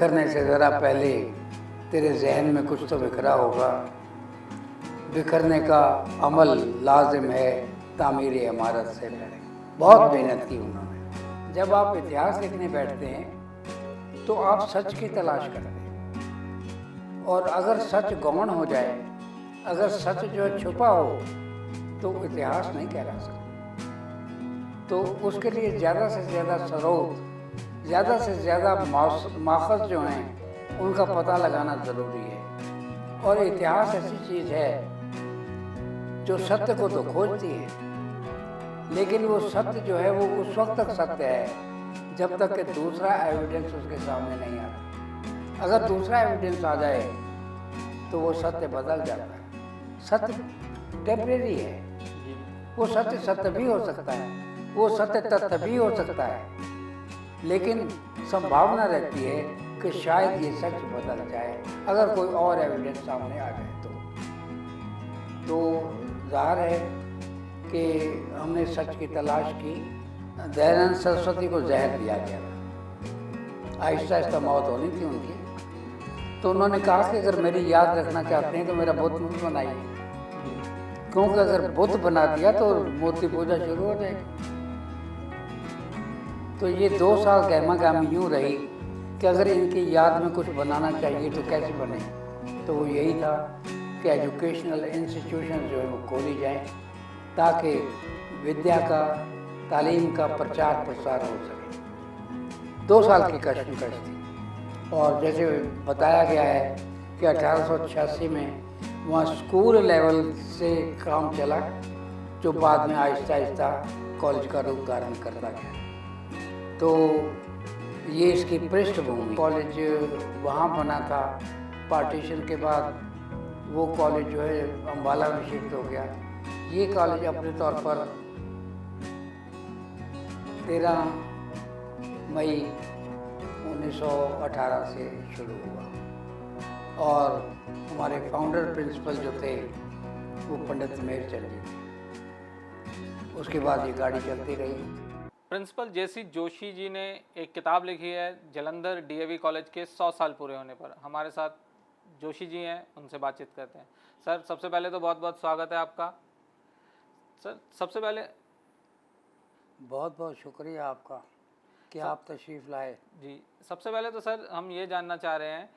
बिखरने से ज़रा पहले तेरे जहन में कुछ तो बिखरा होगा। बिखरने का अमल लाजिम है तामीर इमारत से पहले। बहुत मेहनत की उन्होंने। जब आप इतिहास लिखने बैठते हैं तो आप सच की तलाश करते हैं, और अगर सच गौण हो जाए, अगर सच जो है छुपा हो, तो इतिहास नहीं कहला सकता। तो उसके लिए ज़्यादा से ज़्यादा स्रोत, ज़्यादा से ज़्यादा माखज़ जो हैं उनका पता लगाना ज़रूरी है। और इतिहास ऐसी चीज़ है जो सत्य को तो खोजती है, लेकिन वो सत्य जो है वो उस वक्त तक सत्य है जब तक कि दूसरा एविडेंस उसके सामने नहीं आता। अगर दूसरा एविडेंस आ जाए तो वो सत्य बदल जाता है। सत्य टेम्परेरी है, वो सत्य सत्य भी हो सकता है, वो सत्य तथ्य भी हो सकता है, लेकिन संभावना रहती है कि शायद ये सच बदल जाए अगर कोई और एविडेंस सामने आ जाए। तो ज़ाहिर है कि हमने सच की तलाश की। दयानंद सरस्वती को जहर दिया गया था, आहिस्ता आहिस्ता मौत होनी थी उनकी। तो उन्होंने कहा कि अगर मेरी याद रखना चाहते हैं तो मेरा बुत मत बनाइए, क्योंकि अगर बुत बना दिया तो मूर्ति पूजा शुरू हो जाएगी। तो ये 2 साल गहमा गहमी यूँ रही कि अगर इनकी याद में कुछ बनाना चाहिए तो कैसे बने। तो वो यही था कि एजुकेशनल इंस्टीट्यूशन जो है वो खोली जाए ताकि विद्या का, तालीम का प्रचार प्रसार हो सके। 2 साल की कश्मकश थी। और जैसे बताया गया है कि 1886 में वहाँ स्कूल लेवल से काम चला, जो बाद में आहिस्ता आहिस्ता कॉलेज का रूप धारण करता गया। तो ये इसकी पृष्ठभूमि। कॉलेज वहाँ बना था, पार्टीशन के बाद वो कॉलेज जो है अम्बाला में शिफ्ट हो गया। ये कॉलेज अपने तौर पर 13 मई 1918 से शुरू हुआ, और हमारे फाउंडर प्रिंसिपल जो थे वो पंडित मेहरचंद जी थे। उसके बाद ये गाड़ी चलती रही। प्रिंसिपल जेसी जोशी जी ने एक किताब लिखी है जालंधर डीएवी कॉलेज के 100 साल पूरे होने पर। हमारे साथ जोशी जी हैं, उनसे बातचीत करते हैं। सर, सबसे पहले तो बहुत बहुत स्वागत है आपका। सर, सबसे पहले बहुत बहुत शुक्रिया आपका कि आप तशरीफ़ लाए। जी, सबसे पहले तो सर हम ये जानना चाह रहे हैं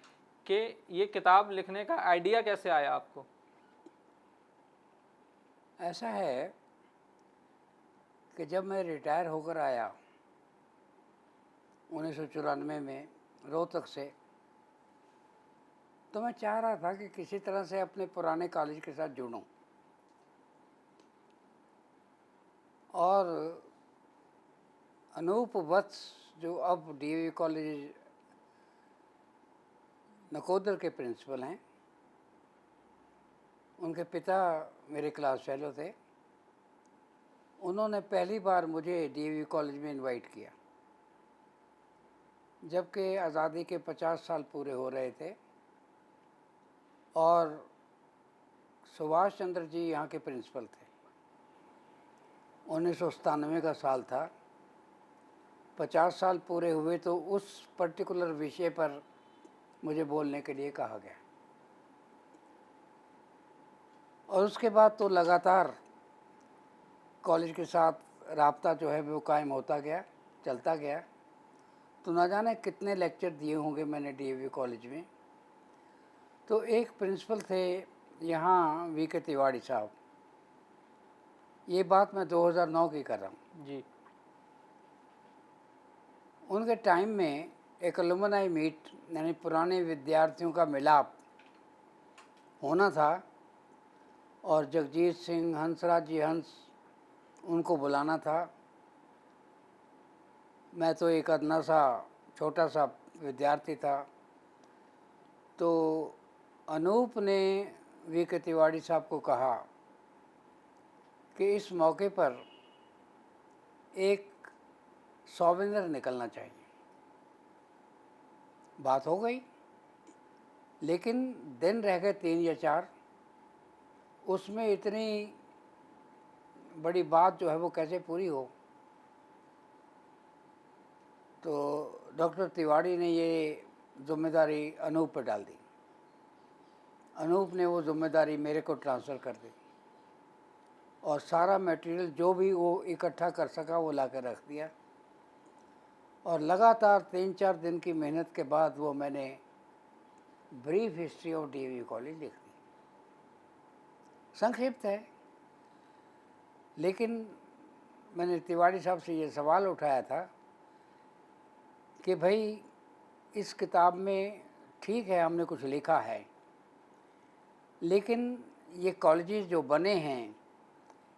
कि ये किताब लिखने का आइडिया कैसे आया आपको? ऐसा है कि जब मैं रिटायर होकर आया 1994 में रोहतक से, तो मैं चाह रहा था कि किसी तरह से अपने पुराने कॉलेज के साथ जुड़ूं। और अनूप वत्स जो अब डीएवी कॉलेज नकोदर के प्रिंसिपल हैं, उनके पिता मेरे क्लास फेलो थे। उन्होंने पहली बार मुझे डीएवी कॉलेज में इनवाइट किया जबकि आज़ादी के 50 साल पूरे हो रहे थे, और सुभाष चंद्र जी यहाँ के प्रिंसिपल थे। 1997 का साल था। 50 साल पूरे हुए तो उस पर्टिकुलर विषय पर मुझे बोलने के लिए कहा गया, और उसके बाद तो लगातार कॉलेज के साथ राब्ता जो है वो कायम होता गया, चलता गया। तो ना जाने कितने लेक्चर दिए होंगे मैंने डीएवी कॉलेज में। तो एक प्रिंसिपल थे यहाँ वीके तिवारी साहब, ये बात मैं 2009 की कर रहा हूँ जी। उनके टाइम में एक अलुमनाई मीट, यानी पुराने विद्यार्थियों का मिलाप होना था, और जगजीत सिंह, हंसराज जी हंस, उनको बुलाना था। मैं तो एक अदना सा छोटा सा विद्यार्थी था। तो अनूप ने वीके तिवारी साहब को कहा कि इस मौके पर एक सॉवेनियर निकलना चाहिए। बात हो गई, लेकिन दिन रह गए 3 या 4। उसमें इतनी बड़ी बात जो है वो कैसे पूरी हो। तो डॉक्टर तिवारी ने ये जिम्मेदारी अनूप पर डाल दी। अनूप ने वो जिम्मेदारी मेरे को ट्रांसफ़र कर दी और सारा मटेरियल जो भी वो इकट्ठा कर सका वो ला कर रख दिया। और लगातार 3-4 दिन की मेहनत के बाद वो मैंने brief history of DAV college लिख दी। संक्षिप्त है, लेकिन मैंने तिवारी साहब से ये सवाल उठाया था कि भाई इस किताब में ठीक है हमने कुछ लिखा है, लेकिन ये कॉलेजेस जो बने हैं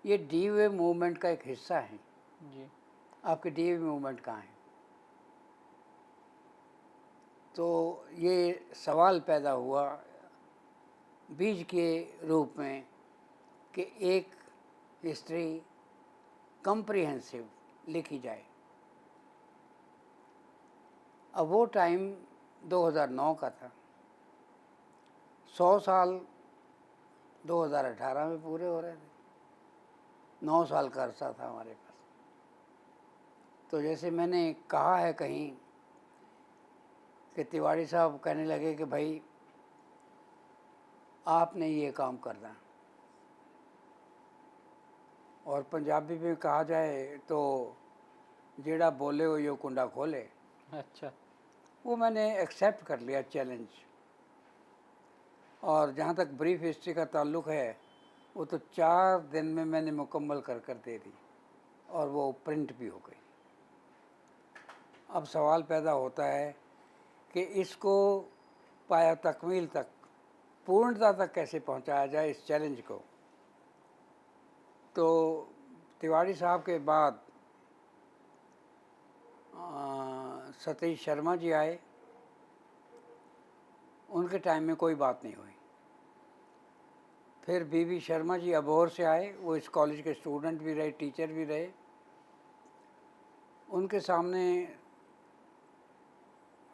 ये डीवे मूवमेंट का एक हिस्सा है जी। आपके डीवे मूवमेंट कहाँ है? तो ये सवाल पैदा हुआ बीज के रूप में कि एक हिस्ट्री कम्प्रिहेंसिव लिखी जाए। अब वो टाइम 2009 का था, 100 साल 2018 में पूरे हो रहे थे, 9 साल का अरसा था हमारे पास। तो जैसे मैंने कहा है कहीं कि तिवारी साहब कहने लगे कि भाई आपने ये काम करना, और पंजाबी में कहा जाए तो जेड़ा बोले हो यो कुंडा खोले। अच्छा। वो मैंने एक्सेप्ट कर लिया चैलेंज। और जहाँ तक ब्रीफ हिस्ट्री का ताल्लुक़ है वो तो 4 दिन में मैंने मुकम्मल कर दे दी और वो प्रिंट भी हो गई। अब सवाल पैदा होता है कि इसको पाया तकमील तक, पूर्णता तक कैसे पहुंचाया जाए इस चैलेंज को। तो तिवारी साहब के बाद सतीश शर्मा जी आए, उनके टाइम में कोई बात नहीं हुई। फिर बीवी शर्मा जी अबोहर से आए, वो इस कॉलेज के स्टूडेंट भी रहे, टीचर भी रहे। उनके सामने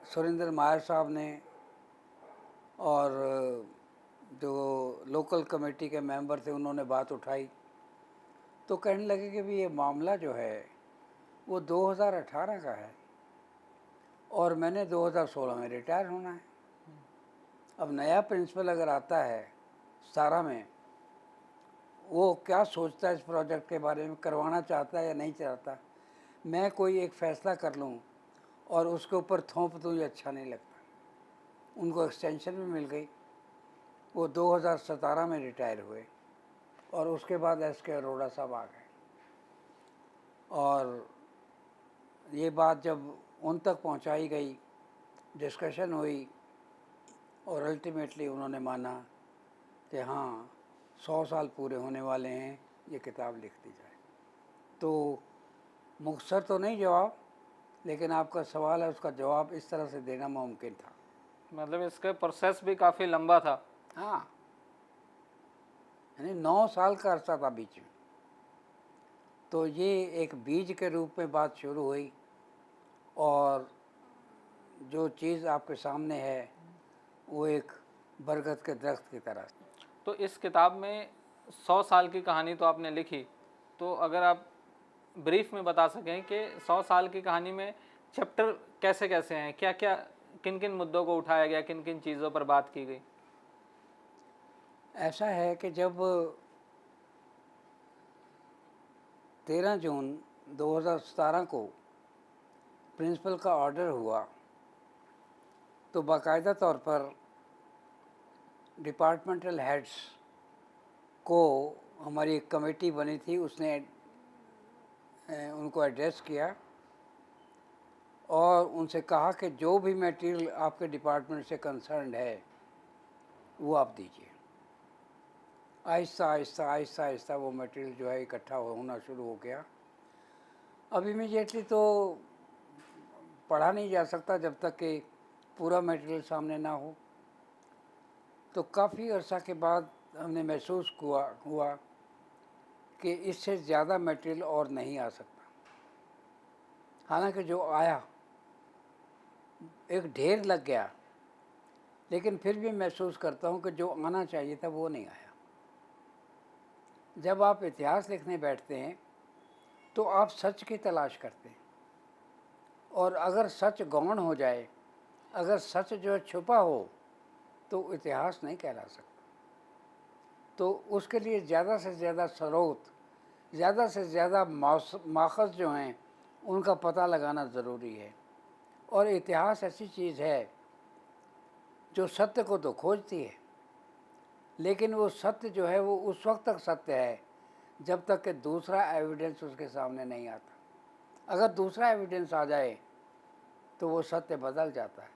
सुरेंद्र मायर साहब ने और जो लोकल कमेटी के मेंबर थे उन्होंने बात उठाई। तो कहने लगे कि भी ये मामला जो है वो 2018 का है और मैंने 2016 में रिटायर होना है। अब नया प्रिंसिपल अगर आता है सारा में, वो क्या सोचता है इस प्रोजेक्ट के बारे में, करवाना चाहता है या नहीं चाहता। मैं कोई एक फ़ैसला कर लूँ और उसके ऊपर थोप दूँ, ये अच्छा नहीं लगता। उनको एक्सटेंशन भी मिल गई, वो 2017 में रिटायर हुए और उसके बाद एस.के. अरोड़ा साहब आ गए। और ये बात जब उन तक पहुंचाई गई, डिस्कशन हुई और अल्टीमेटली उन्होंने माना कि हाँ 100 साल पूरे होने वाले हैं, ये किताब लिख दी जाए। तो मुख्तसर तो नहीं जवाब, लेकिन आपका सवाल है उसका जवाब इस तरह से देना मुमकिन था। मतलब इसका प्रोसेस भी काफ़ी लंबा था। हाँ, यानी 9 साल का अरसा था बीच में। तो ये एक बीज के रूप में बात शुरू हुई और जो चीज़ आपके सामने है वो एक बरगद के दरख्त की तरह। तो इस किताब में 100 साल की कहानी तो आपने लिखी, तो अगर आप ब्रीफ में बता सकें कि 100 साल की कहानी में चैप्टर कैसे कैसे हैं, क्या क्या, किन किन मुद्दों को उठाया गया, किन किन चीज़ों पर बात की गई। ऐसा है कि जब 13 जून 2017 को प्रिंसिपल का ऑर्डर हुआ तो बाकायदा तौर पर डिपार्टमेंटल हेड्स को हमारी एक कमेटी बनी थी, उसने उनको एड्रेस किया और उनसे कहा कि जो भी मटेरियल आपके डिपार्टमेंट से कंसर्न्ड है वो आप दीजिए। आहिस्ता आहिस्ता आहिस्ता आहिस्ता वो मटेरियल जो है इकट्ठा होना शुरू हो गया। अब इमीडिएटली तो पढ़ा नहीं जा सकता जब तक कि पूरा मटेरियल सामने ना हो। तो काफ़ी अर्सा के बाद हमने महसूस हुआ कि इससे ज़्यादा मटेरियल और नहीं आ सकता। हालांकि जो आया एक ढेर लग गया, लेकिन फिर भी महसूस करता हूँ कि जो आना चाहिए था वो नहीं आया। जब आप इतिहास लिखने बैठते हैं तो आप सच की तलाश करते हैं, और अगर सच गौण हो जाए, अगर सच जो है छुपा हो तो इतिहास नहीं कहला सकता। तो उसके लिए ज़्यादा से ज़्यादा स्रोत, ज़्यादा से ज़्यादा माखज़ जो हैं उनका पता लगाना ज़रूरी है। और इतिहास ऐसी चीज़ है जो सत्य को तो खोजती है, लेकिन वो सत्य जो है वो उस वक्त तक सत्य है जब तक कि दूसरा एविडेंस उसके सामने नहीं आता। अगर दूसरा एविडेंस आ जाए तो वो सत्य बदल जाता है।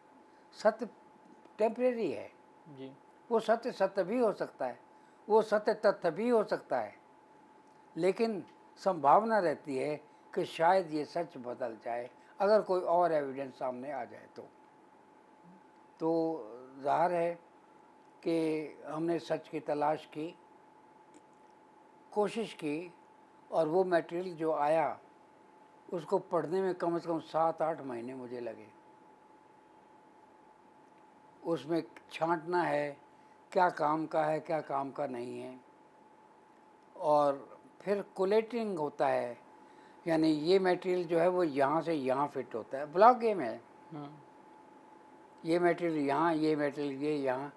सत्य टेम्परेरी है। जी। वो सत्य सत्य भी हो सकता है, वो सत्य तथ्य भी हो सकता है, लेकिन संभावना रहती है कि शायद ये सच बदल जाए अगर कोई और एविडेंस सामने आ जाए तो ज़ाहिर है कि हमने सच की तलाश की, कोशिश की, और वो मटेरियल जो आया उसको पढ़ने में कम से कम 7-8 महीने मुझे लगे। उसमें छांटना है क्या काम का है, क्या काम का नहीं है, और फिर कोलेटिंग होता है, यानी ये मटेरियल जो है वो यहाँ से यहाँ फिट होता है। ब्लॉक गेम है, ये मटेरियल यहाँ, ये मटेरियल ये यहाँ।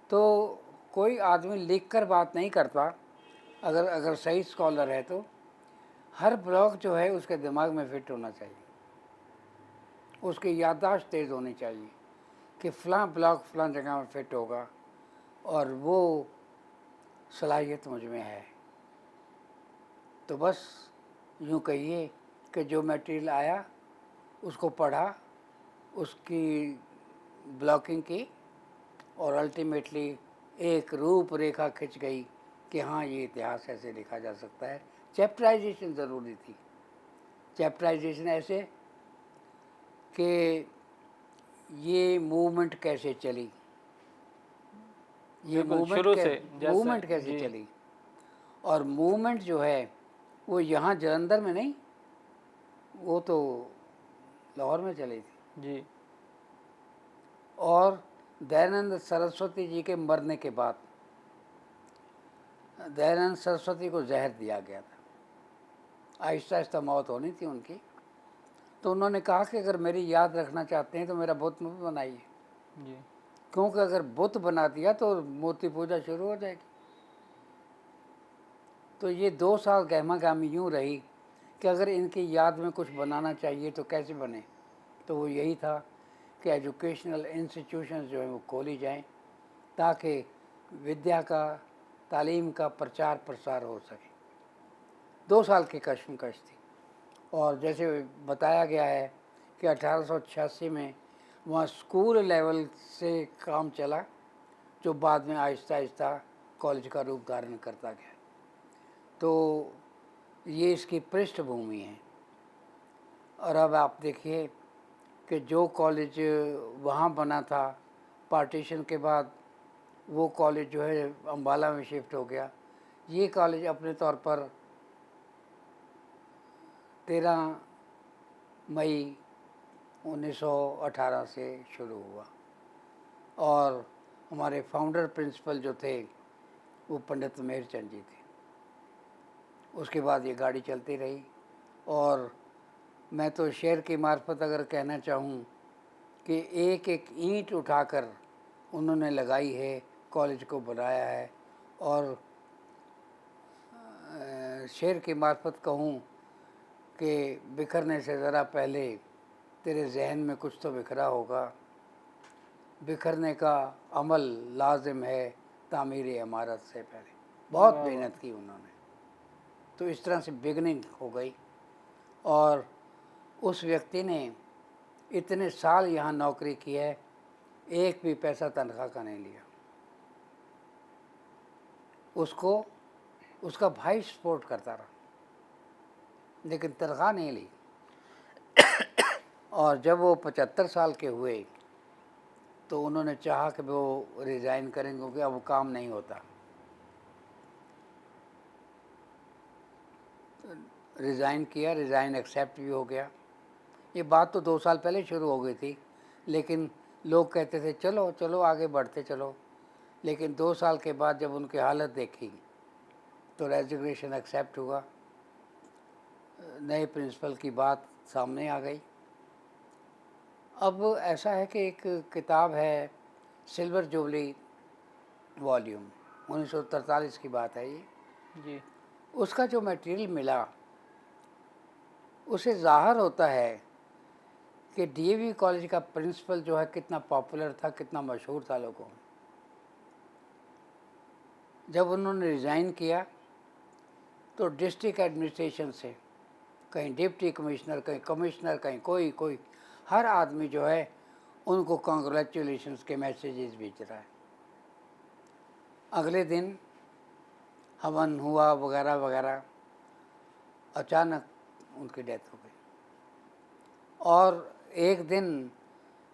तो कोई आदमी लिख कर बात नहीं करता। अगर सही स्कॉलर है तो हर ब्लॉक जो है उसके दिमाग में फिट होना चाहिए, उसकी याददाश्त तेज़ होनी चाहिए कि फ़लाँ ब्लॉक फ़लाँ जगह में फिट होगा, और वो सलाहियत मुझ में है। तो बस यूँ कहिए कि जो मटेरियल आया उसको पढ़ा, उसकी ब्लॉकिंग की, और अल्टीमेटली एक रूपरेखा खिंच गई कि हाँ ये इतिहास ऐसे लिखा जा सकता है। चैप्टराइजेशन ज़रूरी थी। चैप्टराइजेशन ऐसे कि ये मूवमेंट कैसे चली, ये बिल्कुल शुरू से मूवमेंट जैसे कैसे जी। चली, और मूवमेंट जो है वो यहाँ जलंधर में नहीं, वो तो लाहौर में चली थी। जी। और दयानंद सरस्वती जी के मरने के बाद दयानंद सरस्वती को जहर दिया गया था, आहिस्ता आहिस्ता मौत होनी थी उनकी। तो उन्होंने कहा कि अगर मेरी याद रखना चाहते हैं तो मेरा बुत मत बनाइए, जी। क्योंकि अगर बुत बना दिया तो मूर्ति पूजा शुरू हो जाएगी। तो ये 2 साल गहमा गहमी यूँ रही कि अगर इनकी याद में कुछ बनाना चाहिए तो कैसे बने। तो वो यही था कि एजुकेशनल इंस्टीट्यूशंस जो हैं वो खोली जाएं ताकि विद्या का, तालीम का प्रचार प्रसार हो सके। 2 साल की कशमकश थी। और जैसे बताया गया है कि 1886 में वहाँ स्कूल लेवल से काम चला, जो बाद में आहिस्ता आहिस्ता कॉलेज का रूप धारण करता गया। तो ये इसकी पृष्ठभूमि है। और अब आप देखिए कि जो कॉलेज वहाँ बना था पार्टीशन के बाद, वो कॉलेज जो है अम्बाला में शिफ्ट हो गया। ये कॉलेज अपने तौर पर 13 मई 1918 से शुरू हुआ, और हमारे फाउंडर प्रिंसिपल जो थे वो पंडित मेहरचंद जी थे। उसके बाद ये गाड़ी चलती रही, और मैं तो शेर की मार्फत अगर कहना चाहूँ कि एक एक ईंट उठाकर उन्होंने लगाई है, कॉलेज को बनाया है। और शेर की मार्फत कहूँ कि बिखरने से ज़रा पहले तेरे जहन में कुछ तो बिखरा होगा, बिखरने का अमल लाजिम है तामीर इमारत से पहले। बहुत मेहनत की उन्होंने। तो इस तरह से बिगनिंग हो गई, और उस व्यक्ति ने इतने साल यहाँ नौकरी की है, एक भी पैसा तनख्वाह का नहीं लिया। उसको उसका भाई सपोर्ट करता रहा, लेकिन तनख्वाह नहीं ली। और जब वो 75 साल के हुए तो उन्होंने चाहा कि वो रिज़ाइन करेंगे, क्योंकि अब काम नहीं होता। रिज़ाइन किया, रिज़ाइन एक्सेप्ट भी हो गया। ये बात तो 2 साल पहले शुरू हो गई थी, लेकिन लोग कहते थे चलो चलो आगे बढ़ते चलो। लेकिन 2 साल के बाद जब उनकी हालत देखी तो रेजिग्नेशन एक्सेप्ट हुआ। नए प्रिंसिपल की बात सामने आ गई। अब ऐसा है कि एक किताब है सिल्वर जुबली वॉल्यूम, 1943 की बात है ये। जी। उसका जो मटेरियल मिला उसे ज़ाहिर होता है कि डीएवी कॉलेज का प्रिंसिपल जो है कितना पॉपुलर था, कितना मशहूर था लोगों में। जब उन्होंने रिज़ाइन किया तो डिस्ट्रिक्ट एडमिनिस्ट्रेशन से कहीं डिप्टी कमिश्नर, कहीं कमिश्नर, कहीं कोई कोई हर आदमी जो है उनको कॉन्ग्रेचुलेशंस के मैसेजेस भेज रहा है। अगले दिन हवन हुआ वगैरह वगैरह, अचानक उनकी डेथ हो गई। और एक दिन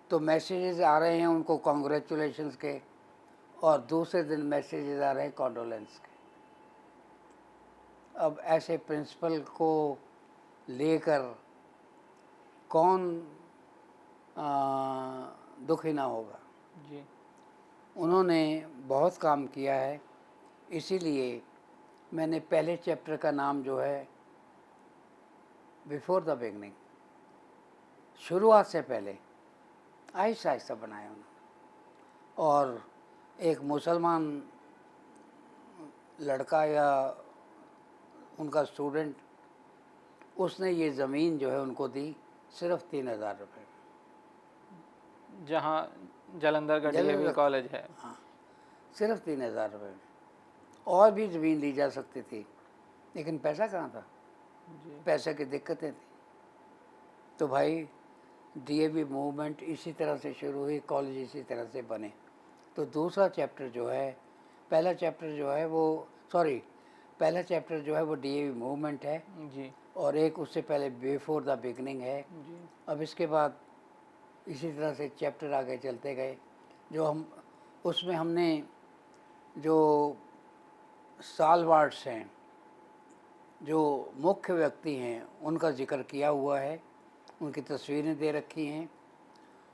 तो मैसेजेस आ रहे हैं उनको कॉन्ग्रेचुलेशंस के, और दूसरे दिन मैसेजेस आ रहे हैं कॉन्डोलेंस के। अब ऐसे प्रिंसिपल को लेकर कौन दुखी ना होगा। जी। उन्होंने बहुत काम किया है, इसीलिए मैंने पहले चैप्टर का नाम जो है बिफोर द बिगनिंग, शुरुआत से पहले, आहिस्ता आहिस्ता बनाया उन्होंने। और एक मुसलमान लड़का या उनका स्टूडेंट, उसने ये ज़मीन जो है उनको दी सिर्फ 3,000 रुपये। जहाँ जालंधर का डीएवी जल कॉलेज है। हाँ, सिर्फ 3,000 रुपये। और भी ज़मीन ली जा सकती थी, लेकिन पैसा कहाँ था, जी। पैसे की दिक्कतें थी। तो भाई डीएवी मूवमेंट इसी तरह से शुरू हुई, कॉलेज इसी तरह से बने। तो दूसरा चैप्टर जो है, पहला चैप्टर जो है वो, सॉरी, पहला चैप्टर जो है वो डीएवी मूवमेंट है, जी। और एक उससे पहले बिफोर द बिगनिंग है। जी। अब इसके बाद इसी तरह से चैप्टर आगे चलते गए। जो हम उसमें हमने जो सालवार्ड्स हैं, जो मुख्य व्यक्ति हैं, उनका जिक्र किया हुआ है, उनकी तस्वीरें दे रखी हैं।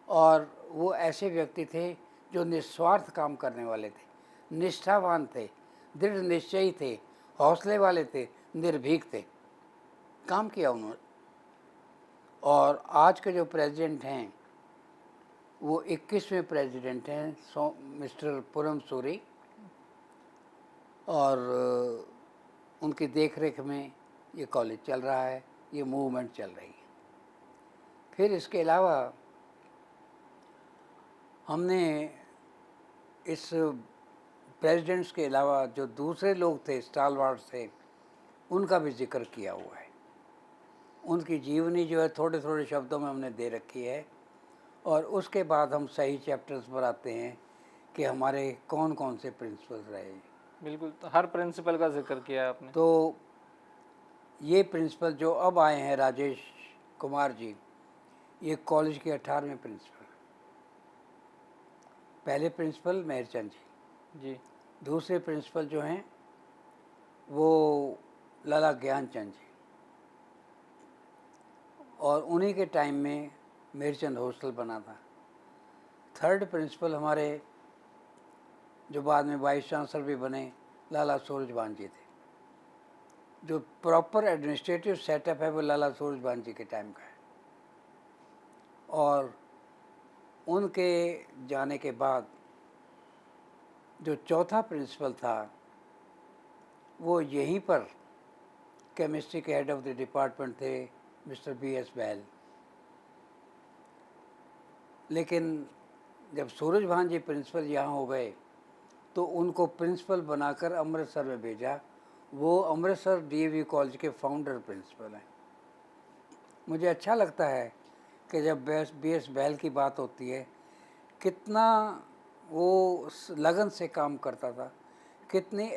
और वो ऐसे व्यक्ति थे जो निस्वार्थ काम करने वाले थे, निष्ठावान थे, दृढ़ निश्चयी थे, हौसले वाले थे, निर्भीक थे, काम किया उन्होंने। और आज के जो प्रेसिडेंट हैं वो 21वें प्रेसिडेंट हैं, मिस्टर पुरम सूरी, और उनकी देखरेख में ये कॉलेज चल रहा है, ये मूवमेंट चल रही है। फिर इसके अलावा हमने इस प्रेसिडेंट्स के अलावा जो दूसरे लोग थे, स्टालवार्ड्स थे, उनका भी जिक्र किया हुआ है। उनकी जीवनी जो है थोड़े थोड़े शब्दों में हमने दे रखी है। और उसके बाद हम सही चैप्टर्स पर आते हैं कि हमारे कौन कौन से प्रिंसिपल्स रहे। बिल्कुल, तो हर प्रिंसिपल का जिक्र किया है आपने। तो ये प्रिंसिपल जो अब आए हैं, राजेश कुमार जी, ये कॉलेज के 18वें प्रिंसिपल। पहले प्रिंसिपल मेहरचंद जी, जी। दूसरे प्रिंसिपल जो हैं वो लाला ज्ञानचंद जी, और उन्हीं के टाइम में मेहरचंद हॉस्टल बना था। थर्ड प्रिंसिपल हमारे जो बाद में वाइस चांसलर भी बने, लाला सूरजभान जी थे। जो प्रॉपर एडमिनिस्ट्रेटिव सेटअप है वो लाला सूरजभान जी के टाइम का है। और उनके जाने के बाद जो चौथा प्रिंसिपल था वो यहीं पर केमिस्ट्री के हेड ऑफ द डिपार्टमेंट थे, मिस्टर B.S. बैल। लेकिन जब सूरजभान जी प्रिंसिपल यहाँ हो गए तो उनको प्रिंसिपल बनाकर अमृतसर में भेजा। वो अमृतसर डीएवी कॉलेज के फाउंडर प्रिंसिपल हैं। मुझे अच्छा लगता है कि जब B.S. बैल की बात होती है, कितना वो लगन से काम करता था, कितनी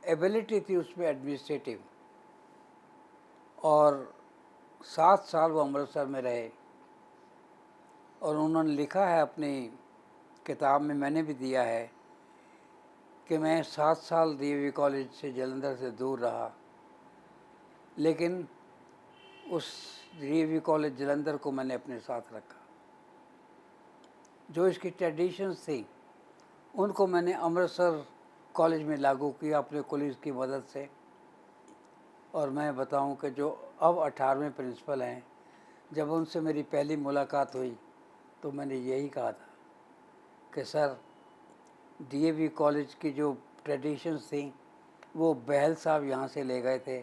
एबिलिटी थी उसमें एडमिनिस्ट्रेटिव। और 7 साल वो अमृतसर में रहे, और उन्होंने लिखा है अपनी किताब में, मैंने भी दिया है, कि मैं 7 साल डीएवी कॉलेज से जालंधर से दूर रहा, लेकिन उस डीएवी कॉलेज जालंधर को मैंने अपने साथ रखा। जो इसकी ट्रेडिशंस थी उनको मैंने अमृतसर कॉलेज में लागू किया अपने कॉलेज की मदद से। और मैं बताऊं कि जो अब 18वें प्रिंसिपल हैं, जब उनसे मेरी पहली मुलाकात हुई तो मैंने यही कहा था कि सर डीएवी कॉलेज की जो ट्रेडिशंस थी वो बहल साहब यहाँ से ले गए थे,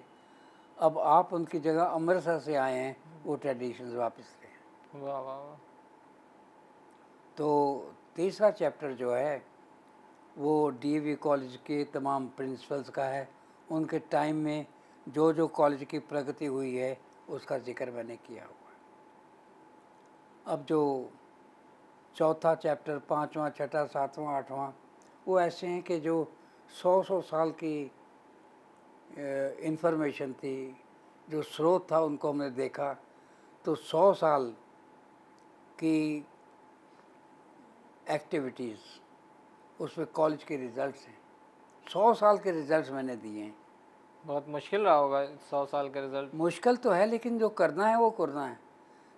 अब आप उनकी जगह अमृतसर से आए हैं, वो ट्रेडिशंस वापस ले। वाह वाह वाह। तो तीसरा चैप्टर जो है वो डीएवी कॉलेज के तमाम प्रिंसिपल्स का है, उनके टाइम में जो जो कॉलेज की प्रगति हुई है उसका जिक्र मैंने किया हुआ है। अब जो चौथा चैप्टर, पाँचवा, छठा, सातवां, आठवां, वो ऐसे हैं कि जो 100 साल की इंफॉर्मेशन थी, जो स्रोत था उनको हमने देखा, तो 100 साल की एक्टिविटीज़ उसमें कॉलेज के रिज़ल्ट्स हैं, 100 साल के रिज़ल्ट्स मैंने दिए हैं। बहुत मुश्किल रहा होगा 100 साल के रिजल्ट। मुश्किल तो है, लेकिन जो करना है वो करना है।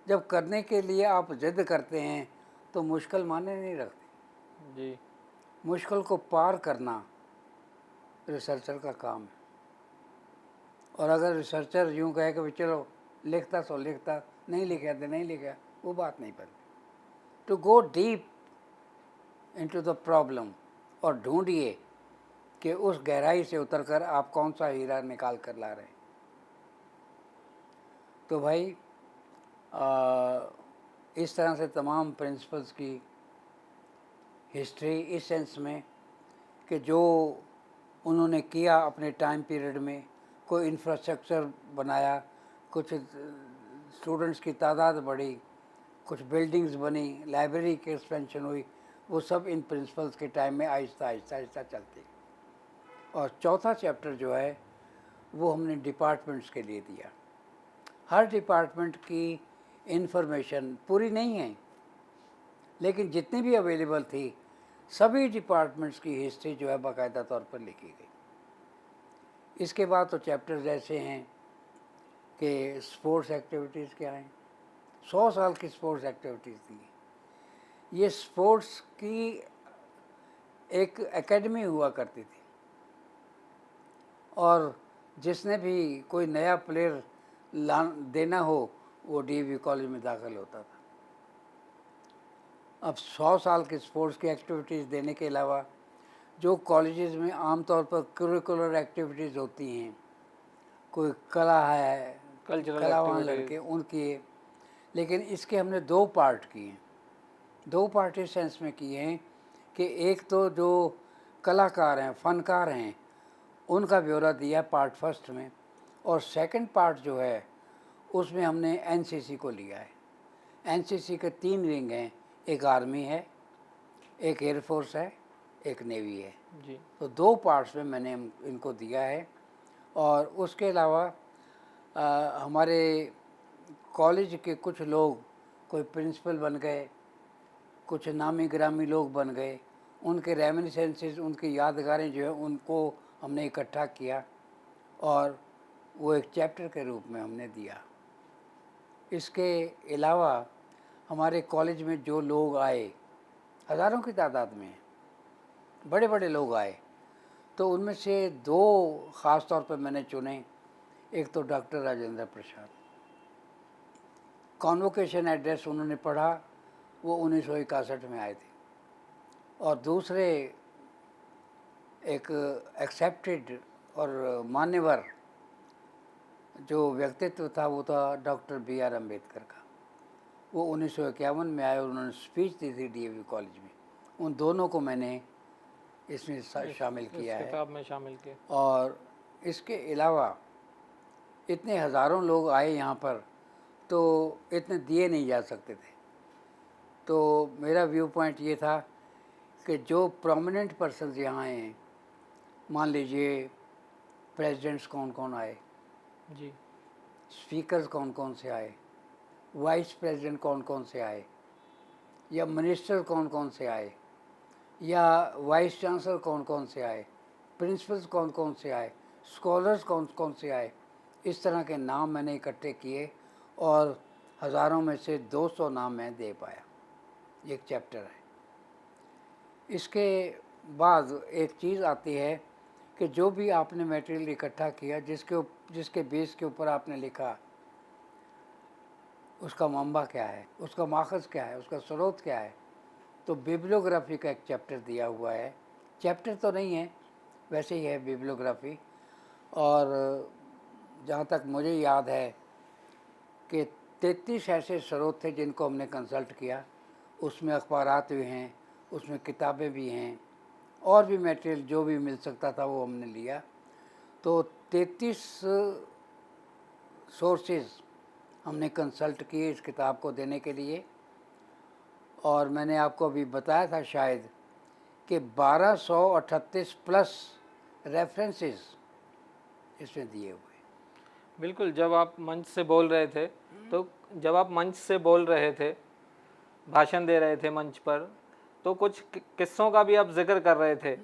जब करने के लिए आप जिद करते हैं तो मुश्किल माने नहीं रखती। जी। मुश्किल को पार करना रिसर्चर का काम है। और अगर रिसर्चर यूँ कहे कि चलो लिखता सो लिखता, नहीं लिखा तो नहीं लिखा, वो बात नहीं बनती। To go deep into the problem और ढूंढिए कि उस गहराई से उतरकर आप कौन सा हीरा निकाल कर ला रहे हैं। तो भाई इस तरह से तमाम प्रिंसिपल्स की हिस्ट्री इस सेंस में कि जो उन्होंने किया अपने टाइम पीरियड में, कोई इंफ्रास्ट्रक्चर बनाया, कुछ स्टूडेंट्स की तादाद बढ़ी, कुछ बिल्डिंग्स बनी, लाइब्रेरी की एक्सपेंशन हुई, वो सब इन प्रिंसिपल्स के टाइम में आहिस्ता आहिस्ता आहिस्ता चलती। और चौथा चैप्टर जो है वो हमने डिपार्टमेंट्स के लिए दिया। हर डिपार्टमेंट की इंफॉर्मेशन पूरी नहीं है, लेकिन जितनी भी अवेलेबल थी सभी डिपार्टमेंट्स की हिस्ट्री जो है बाकायदा तौर पर लिखी गई। इसके बाद तो चैप्टर्स ऐसे हैं कि स्पोर्ट्स एक्टिविटीज़ क्या हैं, 100 साल की स्पोर्ट्स एक्टिविटीज़ थी। ये स्पोर्ट्स की एक एकेडमी हुआ करती थी, और जिसने भी कोई नया प्लेयर देना हो वो डीएवी कॉलेज में दाखिल होता था। अब 100 साल की स्पोर्ट्स की एक्टिविटीज़ देने के अलावा जो कॉलेजेस में आमतौर पर करिकुलर एक्टिविटीज़ होती हैं, कोई कला है, कल्चरल कलावान एक्टिविटीज। लड़के उनकी, लेकिन इसके हमने दो पार्ट किए हैं। दो पार्ट इस सेंस में किए हैं कि एक तो जो कलाकार हैं, फनकार हैं, उनका ब्यौरा दिया पार्ट फर्स्ट में, और सेकंड पार्ट जो है उसमें हमने एनसीसी को लिया है। एनसीसी के 3 विंग हैं, एक आर्मी है, एक एयरफोर्स है, एक नेवी है। जी। तो 2 पार्ट्स में मैंने इनको दिया है। और उसके अलावा हमारे कॉलेज के कुछ लोग, कोई प्रिंसिपल बन गए, कुछ नामी ग्रामी लोग बन गए, उनके रेमिनिसेंसेस, उनकी यादगारें जो है उनको हमने इकट्ठा किया और वो एक चैप्टर के रूप में हमने दिया। इसके अलावा हमारे कॉलेज में जो लोग आए, हज़ारों की तादाद में बड़े बड़े लोग आए, तो उनमें से 2 ख़ास तौर पर मैंने चुने। एक तो doctor Rajendra Prasad, convocation address उन्होंने पढ़ा, वो 1961 में आए थे। और दूसरे एक एक्सेप्टेड और मान्यवर जो व्यक्तित्व था वो था डॉक्टर BR अम्बेडकर का। वो 1951 में आए और उन्होंने स्पीच दी थी डीएवी कॉलेज में। उन दोनों को मैंने इसमें शामिल किया है। किताब में शामिल किया। और इसके अलावा इतने हज़ारों लोग आए यहाँ पर, तो इतने दिए नहीं जा सकते थे। तो मेरा व्यू पॉइंट ये था कि जो प्रोमिनेंट पर्सन्स यहाँ आए हैं, मान लीजिए प्रेसिडेंट्स कौन कौन आए, जी। स्पीकर्स कौन कौन से आए, वाइस प्रेसिडेंट कौन कौन से आए, या मिनिस्टर कौन कौन से आए, या वाइस चांसलर कौन कौन से आए, प्रिंसिपल्स कौन कौन से आए, स्कॉलर्स कौन कौन से आए, इस तरह के नाम मैंने इकट्ठे किए और हज़ारों में से 200 नाम मैं दे पाया। एक चैप्टर है। इसके बाद एक चीज़ आती है कि जो भी आपने मटेरियल इकट्ठा किया, जिसके बेस के ऊपर आपने लिखा, उसका मंबा क्या है, उसका माखज़ क्या है, उसका स्रोत क्या है। तो बिब्लियोग्राफी का एक चैप्टर दिया हुआ है, चैप्टर तो नहीं है, वैसे ही है बिब्लियोग्राफी। और जहाँ तक मुझे याद है कि 33 ऐसे स्रोत थे जिनको हमने कंसल्ट किया। उसमें अखबारात भी हैं, उसमें किताबें भी हैं, और भी मटेरियल जो भी मिल सकता था वो हमने लिया। तो 33 सोर्सेज हमने कंसल्ट किए इस किताब को देने के लिए। और मैंने आपको अभी बताया था शायद कि 1238 प्लस रेफरेंसेस इसमें दिए हुए। बिल्कुल, जब आप मंच से बोल रहे थे, तो जब आप मंच से बोल रहे थे, भाषण दे रहे थे मंच पर, तो कुछ किस्सों का भी आप जिक्र कर रहे थे।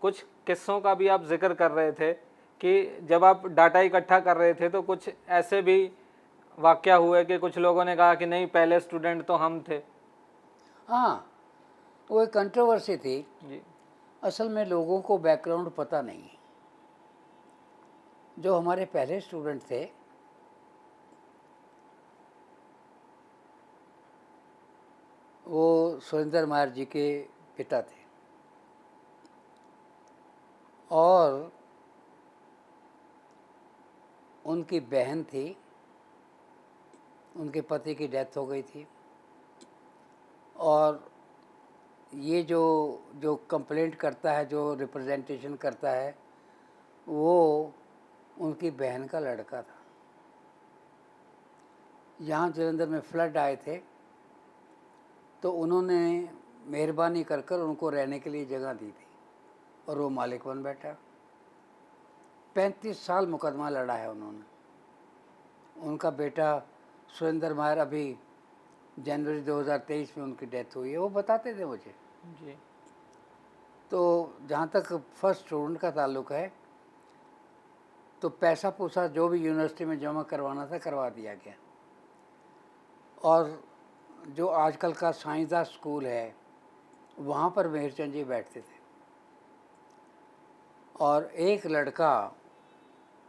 कुछ किस्सों का भी आप जिक्र कर रहे थे कि जब आप डाटा इकट्ठा कर रहे थे तो कुछ ऐसे भी वाक़या हुए कि कुछ लोगों ने कहा कि नहीं, पहले स्टूडेंट तो हम थे। हाँ, वो एक कंट्रोवर्सी थी। जी असल में लोगों को बैकग्राउंड पता नहीं है। जो हमारे पहले स्टूडेंट थे वो सुरेंद्र मायर जी के पिता थे, और उनकी बहन थी, उनके पति की डेथ हो गई थी। और ये जो जो कंप्लेंट करता है, जो रिप्रेजेंटेशन करता है, वो उनकी बहन का लड़का था। यहाँ जलंधर में फ्लड आए थे तो उन्होंने मेहरबानी कर कर उनको रहने के लिए जगह दी थी, और वो मालिक बन बैठा। 35 साल मुकदमा लड़ा है उन्होंने। उनका बेटा सुरेंद्र मायर, अभी जनवरी 2023 में उनकी डेथ हुई है, वो बताते थे मुझे। जी तो जहाँ तक फर्स्ट स्टूडेंट का ताल्लुक़ है, तो पैसा पूसा जो भी यूनिवर्सिटी में जमा करवाना था करवा दिया गया। और जो आजकल का साइंसदास स्कूल है वहाँ पर मेहरचंद जी बैठते थे। और एक लड़का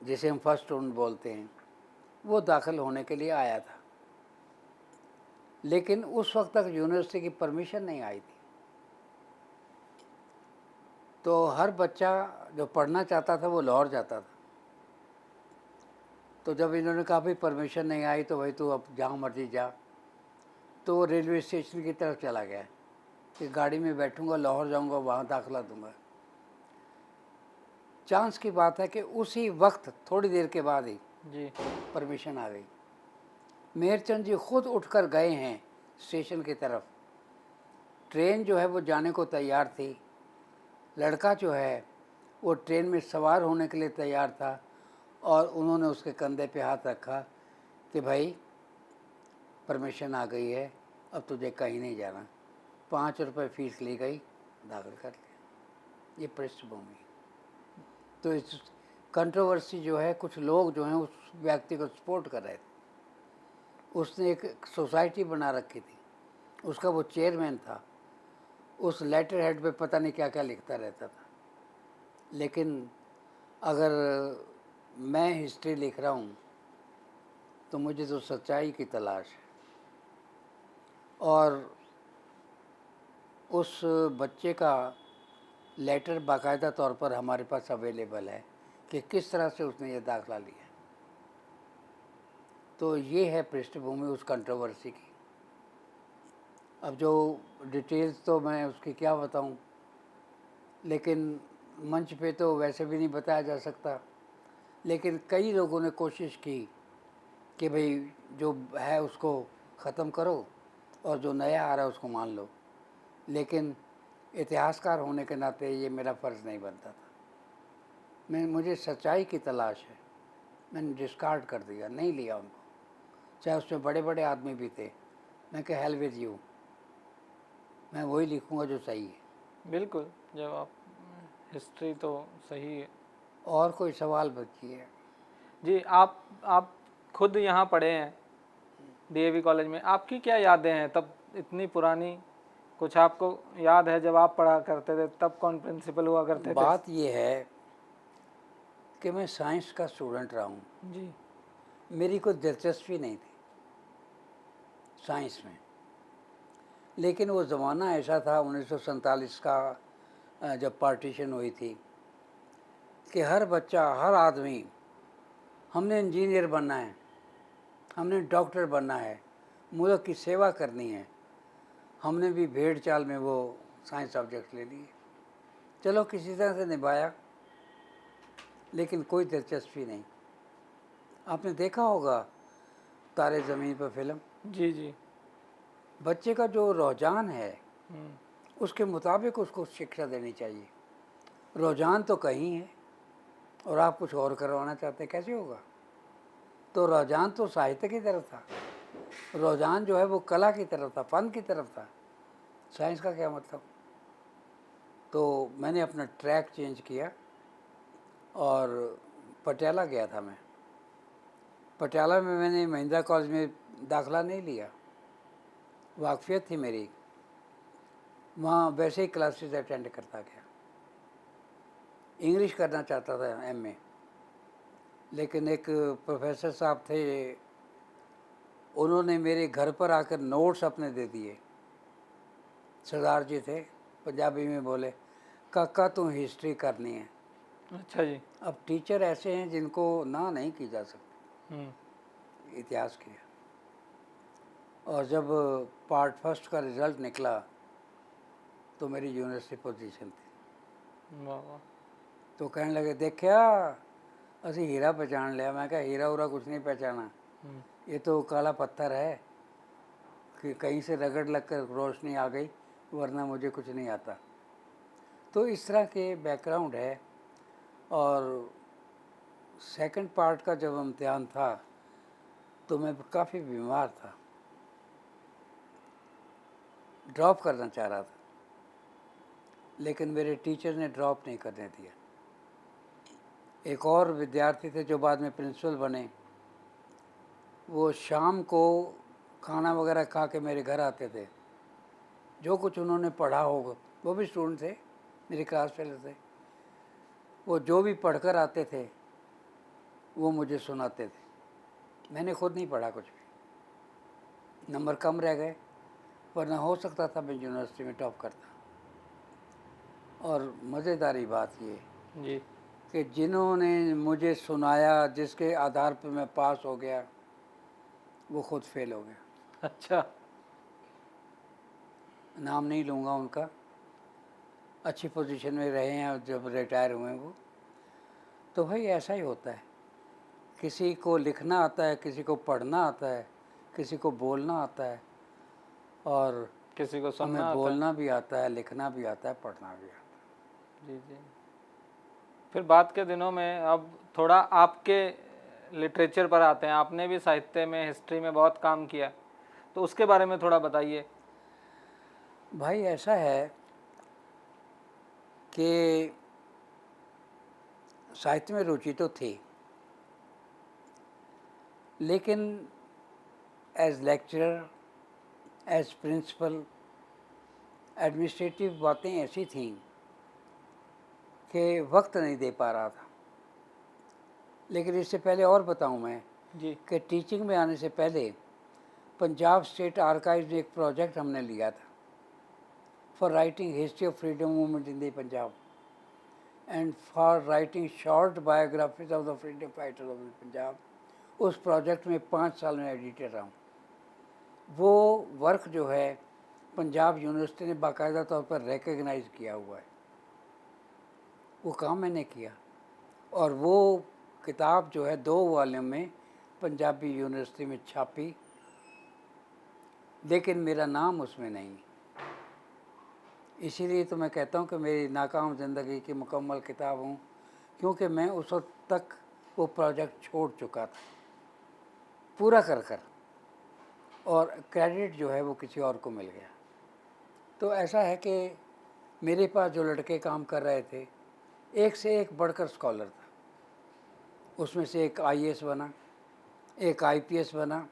जिसे हम फर्स्ट स्टूडेंट बोलते हैं, वो दाखिल होने के लिए आया था, लेकिन उस वक्त तक यूनिवर्सिटी की परमिशन नहीं आई थी। तो हर बच्चा जो पढ़ना चाहता था वो लाहौर जाता था। तो जब इन्होंने कहा भाई परमिशन नहीं आई तो भाई तू अब जहाँ मर्जी जा, तो वो रेलवे स्टेशन की तरफ चला गया कि गाड़ी में बैठूंगा, लाहौर जाऊंगा, वहाँ दाखिला दूंगा। चांस की बात है कि उसी वक्त थोड़ी देर के बाद ही जी परमिशन आ गई। मेहरचंद जी खुद उठकर गए हैं स्टेशन की तरफ। ट्रेन जो है वो जाने को तैयार थी, लड़का जो है वो ट्रेन में सवार होने के लिए तैयार था, और उन्होंने उसके कंधे पे हाथ रखा कि भाई परमिशन आ गई है, अब तुझे कहीं नहीं जाना। 5 रुपये फीस ली गई, दाखिल कर लिया। ये पृष्ठभूमि। तो इस कंट्रोवर्सी जो है, कुछ लोग जो हैं उस व्यक्ति को सपोर्ट कर रहे थे। उसने एक सोसाइटी बना रखी थी, उसका वो चेयरमैन था। उस लेटर हेड पे पता नहीं क्या क्या लिखता रहता था। लेकिन अगर मैं हिस्ट्री लिख रहा हूँ तो मुझे तो सच्चाई की तलाश है। और उस बच्चे का लेटर बाकायदा तौर पर हमारे पास अवेलेबल है कि किस तरह से उसने ये दाखिला लिया। तो ये है पृष्ठभूमि उस कंट्रोवर्सी की। अब जो डिटेल्स तो मैं उसकी क्या बताऊं, लेकिन मंच पे तो वैसे भी नहीं बताया जा सकता। लेकिन कई लोगों ने कोशिश की कि भाई जो है उसको ख़त्म करो और जो नया आ रहा है उसको मान लो। लेकिन इतिहासकार होने के नाते ये मेरा फ़र्ज़ नहीं बनता था। मुझे सच्चाई की तलाश है। मैंने डिस्कार्ड कर दिया, नहीं लिया उनको, चाहे उसमें बड़े बड़े आदमी भी थे। मैं कहा हेल विद यू, मैं वही लिखूँगा जो सही है। बिल्कुल, जब आप हिस्ट्री तो सही है। और कोई सवाल बचिए? जी, आप खुद यहाँ पढ़े हैं डीएवी कॉलेज में, आपकी क्या यादें हैं तब, इतनी पुरानी? कुछ आपको याद है जब आप पढ़ा करते थे तब कौन प्रिंसिपल हुआ करते थे? बात ये है कि मैं साइंस का स्टूडेंट रहा हूँ, जी मेरी कोई दिलचस्पी नहीं थी। साइंस में। लेकिन वो ज़माना ऐसा था 1947 का, जब पार्टीशन हुई थी, कि हर बच्चा, हर आदमी, हमने इंजीनियर बनना है, हमने डॉक्टर बनना है, मुल्क की सेवा करनी है। हमने भी भेड़ चाल में वो साइंस सब्जेक्ट ले लिए। चलो किसी तरह से निभाया, लेकिन कोई दिलचस्पी नहीं। आपने देखा होगा तारे ज़मीन पर फिल्म, जी जी। बच्चे का जो रुझान है हम्म, उसके मुताबिक उसको शिक्षा देनी चाहिए। रुझान तो कहीं है और आप कुछ और करवाना चाहते हैं, कैसे होगा? तो रुझान तो साहित्य की तरफ था, रुझान जो है वो कला की तरफ था, फन की तरफ था। साइंस का क्या मतलब? तो मैंने अपना ट्रैक चेंज किया और पटियाला गया था मैं। पटियाला में मैंने महिंद्रा कॉलेज में दाखिला नहीं लिया, वाकफियत थी मेरी, वहाँ वैसे ही क्लासेस अटेंड करता गया। इंग्लिश करना चाहता था एमए, लेकिन एक प्रोफेसर साहब थे, उन्होंने मेरे घर पर आकर नोट्स अपने दे दिए। सरदार जी थे, पंजाबी में बोले, काका तू हिस्ट्री करनी है। अच्छा जी। अब टीचर ऐसे हैं जिनको ना नहीं की जा सकती, हम्म, इतिहास की। और जब पार्ट फर्स्ट का रिज़ल्ट निकला तो मेरी यूनिवर्सिटी पोजीशन थी। वाह वाह। तो कहने लगे, देखा असी हीरा पहचान लिया। मैं कहा हीरा उरा कुछ नहीं पहचाना, हम्म, ये तो काला पत्थर है कि कहीं से रगड़ लग कर रोशनी आ गई, वरना मुझे कुछ नहीं आता। तो इस तरह के बैकग्राउंड है। और सेकंड पार्ट का जब इम्तिहान था तो मैं काफ़ी बीमार था, ड्रॉप करना चाह रहा था, लेकिन मेरे टीचर ने ड्रॉप नहीं करने दिया। एक और विद्यार्थी थे जो बाद में प्रिंसिपल बने, वो शाम को खाना वगैरह खा के मेरे घर आते थे। जो कुछ उन्होंने पढ़ा होगा, वो भी स्टूडेंट थे, मेरी क्लास फेलो थे, वो जो भी पढ़कर आते थे वो मुझे सुनाते थे। मैंने खुद नहीं पढ़ा कुछ भी, नंबर कम रह गए, वरना हो सकता था मैं यूनिवर्सिटी में टॉप करता। और मज़ेदारी बात ये जी। कि जिन्होंने मुझे सुनाया, जिसके आधार पर मैं पास हो गया, वो खुद फेल हो गया। अच्छा। नाम नहीं लूँगा उनका, अच्छी पोजीशन में रहे हैं और जब रिटायर हुए वो। तो भाई ऐसा ही होता है, किसी को लिखना आता है, किसी को पढ़ना आता है, किसी को बोलना आता है, और किसी को सुनना हमें आता है। बोलना भी आता है, लिखना भी आता है, पढ़ना भी आता जी जी। फिर बाद के दिनों में अब थोड़ा आपके लिटरेचर पर आते हैं। आपने भी साहित्य में, हिस्ट्री में बहुत काम किया, तो उसके बारे में थोड़ा बताइए। है। भाई ऐसा है कि साहित्य में रुचि तो थी, लेकिन as lecturer, as principal, administrative बातें ऐसी थीं कि वक्त नहीं दे पा रहा था। लेकिन इससे पहले और बताऊं मैं जी कि टीचिंग में आने से पहले पंजाब स्टेट आर्काइव्स में एक प्रोजेक्ट हमने लिया था for writing history of freedom movement in the Punjab and for writing short biographies of the freedom fighters of the Punjab. उस प्रोजेक्ट में 5 साल में एडिटर रहा हूँ। वो वर्क जो है पंजाब यूनिवर्सिटी ने बाकायदा तौर पर रिकग्नाइज़ किया हुआ है, वो काम मैंने किया। और वो किताब जो है 2 वॉल्यूम में पंजाबी यूनिवर्सिटी में छापी, लेकिन मेरा नाम उसमें नहीं। इसीलिए तो मैं कहता हूँ कि मेरी नाकाम ज़िंदगी की मुकम्मल किताब हूँ, क्योंकि मैं उस वक्त तक वो प्रोजेक्ट छोड़ चुका था पूरा कर कर, और क्रेडिट जो है वो किसी और को मिल गया। तो ऐसा है कि मेरे पास जो लड़के काम कर रहे थे, एक से एक बढ़कर स्कॉलर था। उसमें से एक आईएएस बना, एक आईपीएस बना,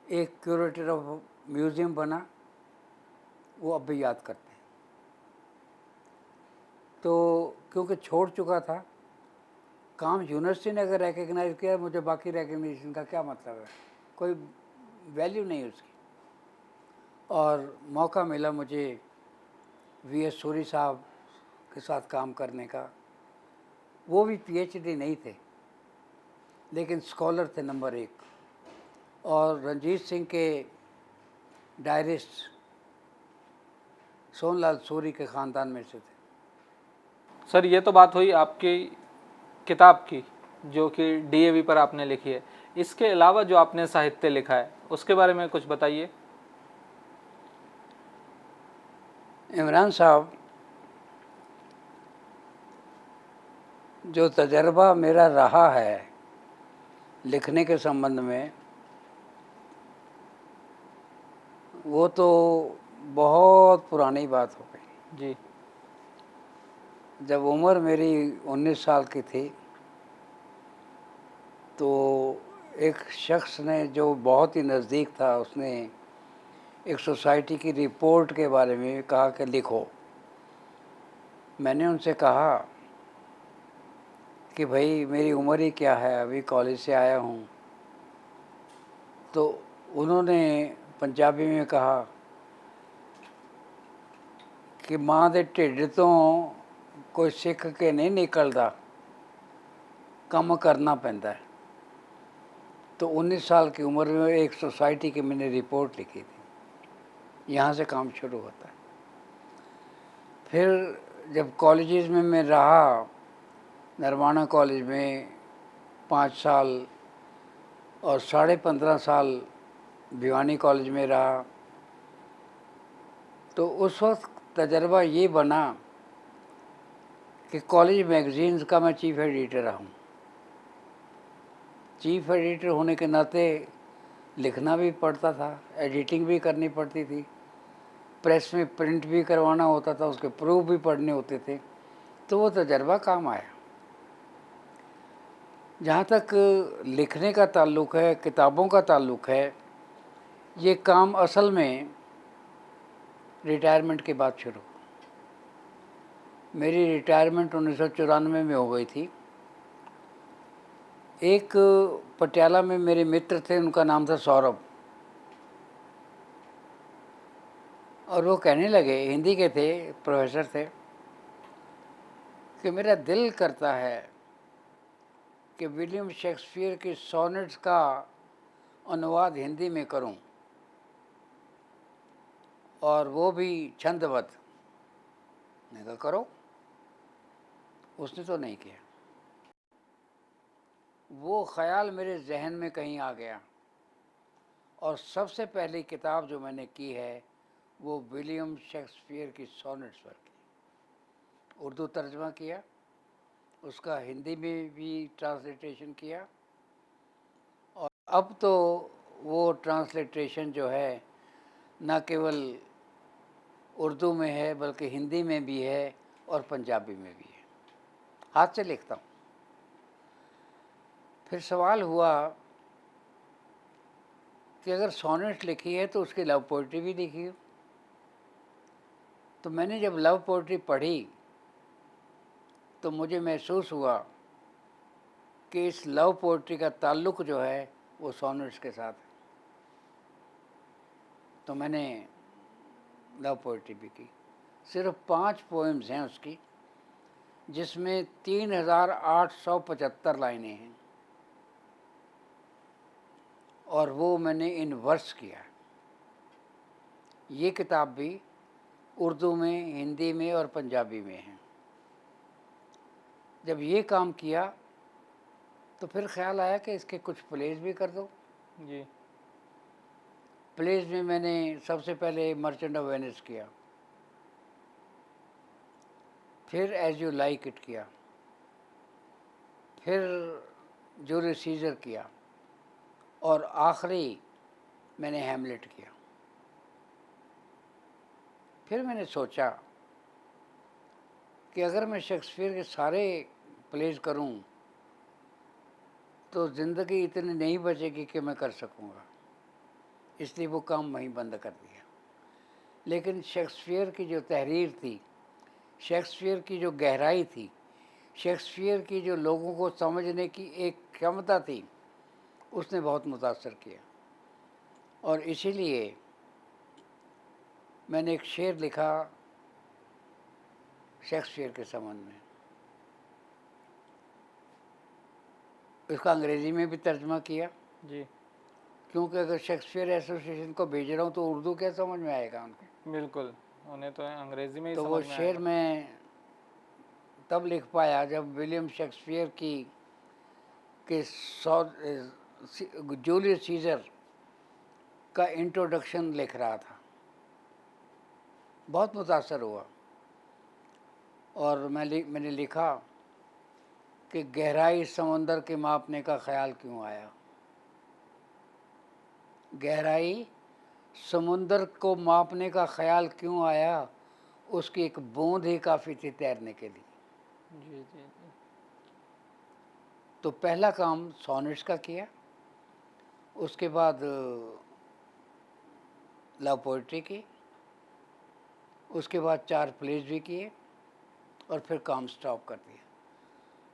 एक क्यूरेटर ऑफ म्यूज़ियम बना, वो अब भी याद करते हैं। तो क्योंकि छोड़ चुका था काम, यूनिवर्सिटी ने अगर रिकग्नाइज़ किया, मुझे बाकी रिकग्निशन का क्या मतलब है? कोई वैल्यू नहीं उसकी। और मौका मिला मुझे वी.एस. सूरी साहब के साथ काम करने का। वो भी पीएचडी नहीं थे, लेकिन स्कॉलर थे नंबर 1, और रंजीत सिंह के डायरिस्ट सोनलाल सूरी के ख़ानदान में से थे। सर ये तो बात हुई आपकी किताब की जो कि डीएवी पर आपने लिखी है। इसके अलावा जो आपने साहित्य लिखा है उसके बारे में कुछ बताइए। इमरान साहब, जो तजर्बा मेरा रहा है लिखने के संबंध में, वो तो बहुत पुरानी बात हो गई। जी। जब उम्र मेरी 19 साल की थी तो एक शख्स ने जो बहुत ही नज़दीक था, उसने एक सोसाइटी की रिपोर्ट के बारे में कहा कि लिखो। मैंने उनसे कहा कि भाई मेरी उम्र ही क्या है, अभी कॉलेज से आया हूँ। तो उन्होंने पंजाबी में कहा कि माँ दे ढिड तो कोई सीख के नहीं निकलता, काम करना पैंदा है। तो 19 साल की उम्र में एक सोसाइटी की मैंने रिपोर्ट लिखी थी। यहाँ से काम शुरू होता है। फिर जब कॉलेजेस में मैं रहा, नरवाना कॉलेज में 5 साल और 15.5 साल भिवानी कॉलेज में रहा, तो उस वक्त तजर्बा ये बना कि कॉलेज मैगज़ीन्स का मैं चीफ़ एडिटर रहा हूँ। चीफ़ एडिटर होने के नाते लिखना भी पड़ता था, एडिटिंग भी करनी पड़ती थी, प्रेस में प्रिंट भी करवाना होता था, उसके प्रूफ भी पढ़ने होते थे। तो वो तजर्बा काम आया। जहाँ तक लिखने का ताल्लुक़ है, किताबों का ताल्लुक़ है, ये काम असल में रिटायरमेंट के बाद शुरू। मेरी रिटायरमेंट 1994 में हो गई थी। एक पटियाला में मेरे मित्र थे, उनका नाम था सौरभ, और वो कहने लगे, हिंदी के थे, प्रोफेसर थे, कि मेरा दिल करता है कि विलियम शेक्सपियर की सोनेट्स का अनुवाद हिंदी में करूं, और वो भी छंदबद्ध। मैंने कहा करो। उसने तो नहीं किया। वो ख्याल मेरे जहन में कहीं आ गया, और सबसे पहली किताब जो मैंने की है वो विलियम शेक्सपियर की सोनेट्स पर की। उर्दू तर्जमा किया, उसका हिंदी में भी ट्रांसलेटेशन किया, और अब तो वो ट्रांसलेटेशन जो है न केवल उर्दू में है बल्कि हिंदी में भी है और पंजाबी में भी है। हाथ से लिखता हूँ। फिर सवाल हुआ कि अगर सोनेट लिखी है तो उसकी लव पोइट्री भी लिखी हो। तो मैंने जब लव पोइट्री पढ़ी तो मुझे महसूस हुआ कि इस लव पोइट्री का ताल्लुक़ जो है वो सोनेट्स के साथ है। तो मैंने लव पोइट्री भी की। सिर्फ 5 पोएम्स हैं उसकी, जिसमें 3875 लाइनें हैं, और वो मैंने इन वर्स किया। ये किताब भी उर्दू में, हिंदी में और पंजाबी में है। जब ये काम किया तो फिर ख्याल आया कि इसके कुछ प्लेज भी कर दो। जी। प्लेज में मैंने सबसे पहले मर्चेंट ऑफ वेनिस किया, फिर एज यू लाइक इट किया, फिर जूलियस सीजर किया, और आखिरी मैंने हैमलेट किया। फिर मैंने सोचा कि अगर मैं शेक्सपियर के सारे प्लेज करूं तो ज़िंदगी इतनी नहीं बचेगी कि मैं कर सकूंगा, इसलिए वो काम वहीं बंद कर दिया। लेकिन शेक्सपियर की जो तहरीर थी, शेक्सपियर की जो गहराई थी, शेक्सपियर की जो लोगों को समझने की एक क्षमता थी, उसने बहुत मुतासर किया। और इसीलिए मैंने एक शेर लिखा शेक्सपियर के संबंध में, इसका अंग्रेजी में भी तर्जमा किया, जी क्योंकि अगर शेक्सपियर एसोसिएशन को भेज रहा हूँ तो उर्दू क्या समझ में आएगा उनके। बिल्कुल, उन्हें तो अंग्रेजी में ही तो वो समझ में शेर आएगा। मैं तब लिख पाया जब विलियम शेक्सपियर की के जूलियस सीजर का इंट्रोडक्शन लिख रहा था, बहुत मुतासर हुआ। और मैंने लिखा कि गहराई समंदर के मापने का ख्याल क्यों आया। गहराई समुंदर को मापने का ख्याल क्यों आया, उसकी एक बूंद ही काफ़ी थी तैरने के लिए। जी जी जी। तो पहला काम सोनेट्स का किया, उसके बाद लव पोइट्री की, उसके बाद 4 प्लेज भी किए और फिर काम स्टॉप कर दिया।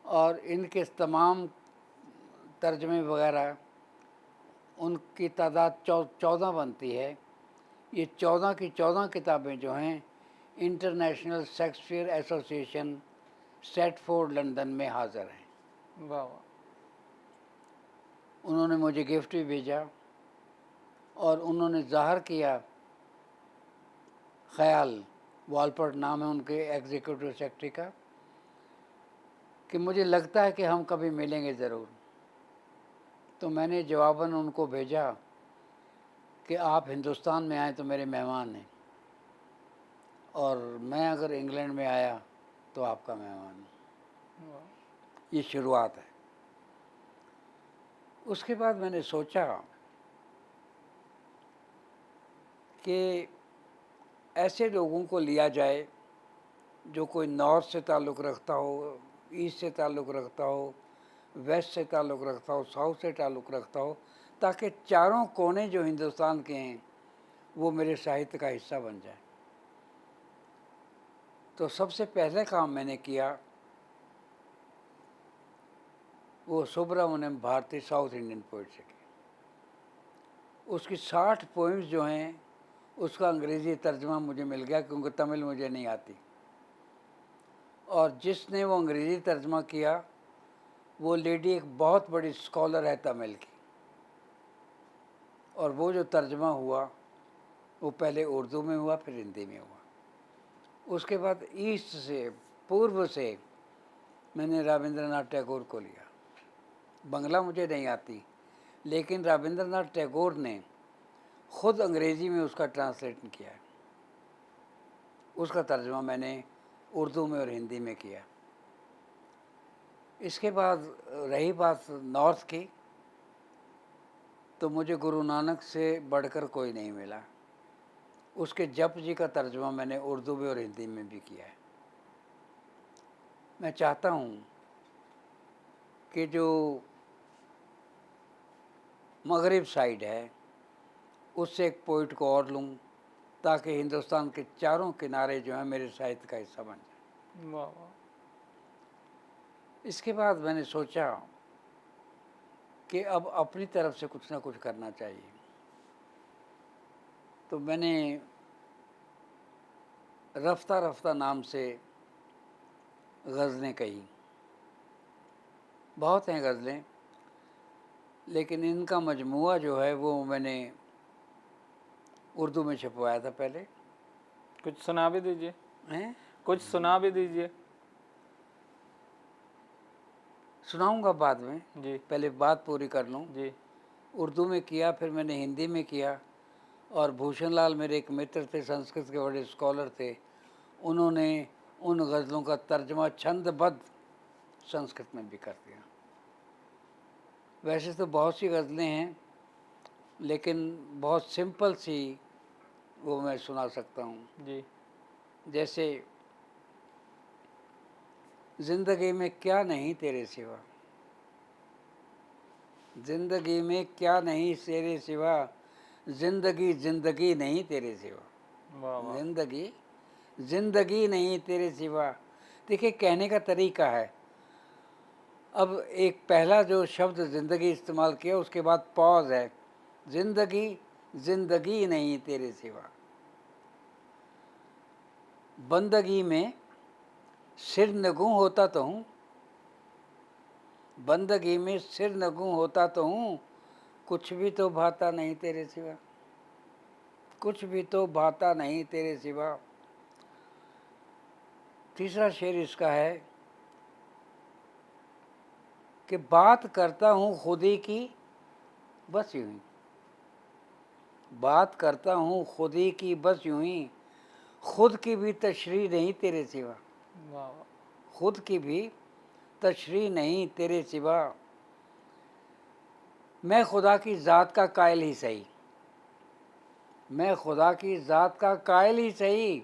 और इनके तमाम तर्जमे वगैरह, उनकी तादाद 14 बनती है। ये 14 की 14 किताबें जो हैं international Shakespeare association Stratford London में हाज़िर हैं। वाह वाह। उन्होंने मुझे गिफ्ट भी भेजा और उन्होंने ज़ाहिर किया ख्याल, वॉलपर्ट नाम है उनके एग्जीक्यूटिव सेक्रेटरी का, कि मुझे लगता है कि हम कभी मिलेंगे ज़रूर। तो मैंने जवाबन उनको भेजा कि आप हिंदुस्तान में आए तो मेरे मेहमान हैं, और मैं अगर इंग्लैंड में आया तो आपका मेहमान हूँ। वाह, ये शुरुआत है। उसके बाद मैंने सोचा कि ऐसे लोगों को लिया जाए जो कोई नॉर्थ से ताल्लुक़ रखता हो, ईस्ट से ताल्लुक़ रखता हो, वेस्ट से ताल्लुक़ रखता हो, साउथ से ताल्लुक़ रखता हो, ताकि चारों कोने जो हिंदुस्तान के हैं वो मेरे साहित्य का हिस्सा बन जाए। तो सबसे पहले काम मैंने किया वो Subramaniam Bharati south Indian poet से की। उसकी 60 पोइम्स जो हैं उसका अंग्रेज़ी तर्जमा मुझे मिल गया, क्योंकि तमिल मुझे नहीं आती। और जिसने वो अंग्रेज़ी तर्जमा किया वो लेडी एक बहुत बड़ी स्कॉलर है तमिल की, और वो जो तर्जमा हुआ वो पहले उर्दू में हुआ, फिर हिंदी में हुआ। उसके बाद ईस्ट से, पूर्व से मैंने रविंद्रनाथ टैगोर को लिया। बंगला मुझे नहीं आती, लेकिन रविंद्रनाथ टैगोर ने ख़ुद अंग्रेज़ी में उसका ट्रांसलेशन किया है। उसका तर्जुमा मैंने उर्दू में और हिंदी में किया। इसके बाद रही बात नॉर्थ की, तो मुझे गुरु नानक से बढ़कर कोई नहीं मिला। उसके जप जी का तर्जुमा मैंने उर्दू में और हिंदी में भी किया है। मैं चाहता हूँ कि जो मगरिब साइड है उससे एक पोइट को और लूँ, ताकि हिंदुस्तान के चारों किनारे जो हैं मेरे साहित्य का हिस्सा बन जाए। वाह वाह। इसके बाद मैंने सोचा कि अब अपनी तरफ से कुछ ना कुछ करना चाहिए। तो मैंने रफ्ता रफ्ता नाम से गज़लें कही। बहुत हैं गज़लें, लेकिन इनका मजमुआ जो है वो मैंने उर्दू में छपवाया था पहले। कुछ सुना भी दीजिए, हैं? कुछ सुना भी दीजिए। सुनाऊंगा बाद में, जी पहले बात पूरी कर लूँ। जी। उर्दू में किया, फिर मैंने हिंदी में किया, और भूषण लाल मेरे एक मित्र थे, संस्कृत के बड़े स्कॉलर थे, उन्होंने उन गज़लों का तर्जमा छंदबद्ध संस्कृत में भी कर दिया। वैसे तो बहुत सी गज़लें हैं, लेकिन बहुत सिंपल सी वो मैं सुना सकता हूँ। जी जैसे ज़िंदगी में क्या नहीं तेरे सिवा, ज़िंदगी में क्या नहीं तेरे सिवा, ज़िंदगी ज़िंदगी नहीं तेरे सिवा, वाह वाह। ज़िंदगी ज़िंदगी नहीं तेरे सिवा। देखिए, कहने का तरीका है। अब एक पहला जो शब्द ज़िंदगी इस्तेमाल किया, उसके बाद पॉज है, ज़िंदगी ज़िंदगी नहीं तेरे सिवा। बंदगी में सिर नगूं होता तो हूँ, बंदगी में सिर नगूं होता तो हूँ, कुछ भी तो भाता नहीं तेरे सिवा, कुछ भी तो भाता नहीं तेरे सिवा। तीसरा शेर इसका है कि बात करता हूँ खुद ही की बस यूं ही, बात करता हूँ खुद ही की बस यूं ही, खुद की भी तशरीह नहीं तेरे सिवा, वाह खुद की भी तशरीह नहीं तेरे सिवा। मैं खुदा की ज़ात का कायल ही सही, मैं खुदा की ज़ात का कायल ही सही,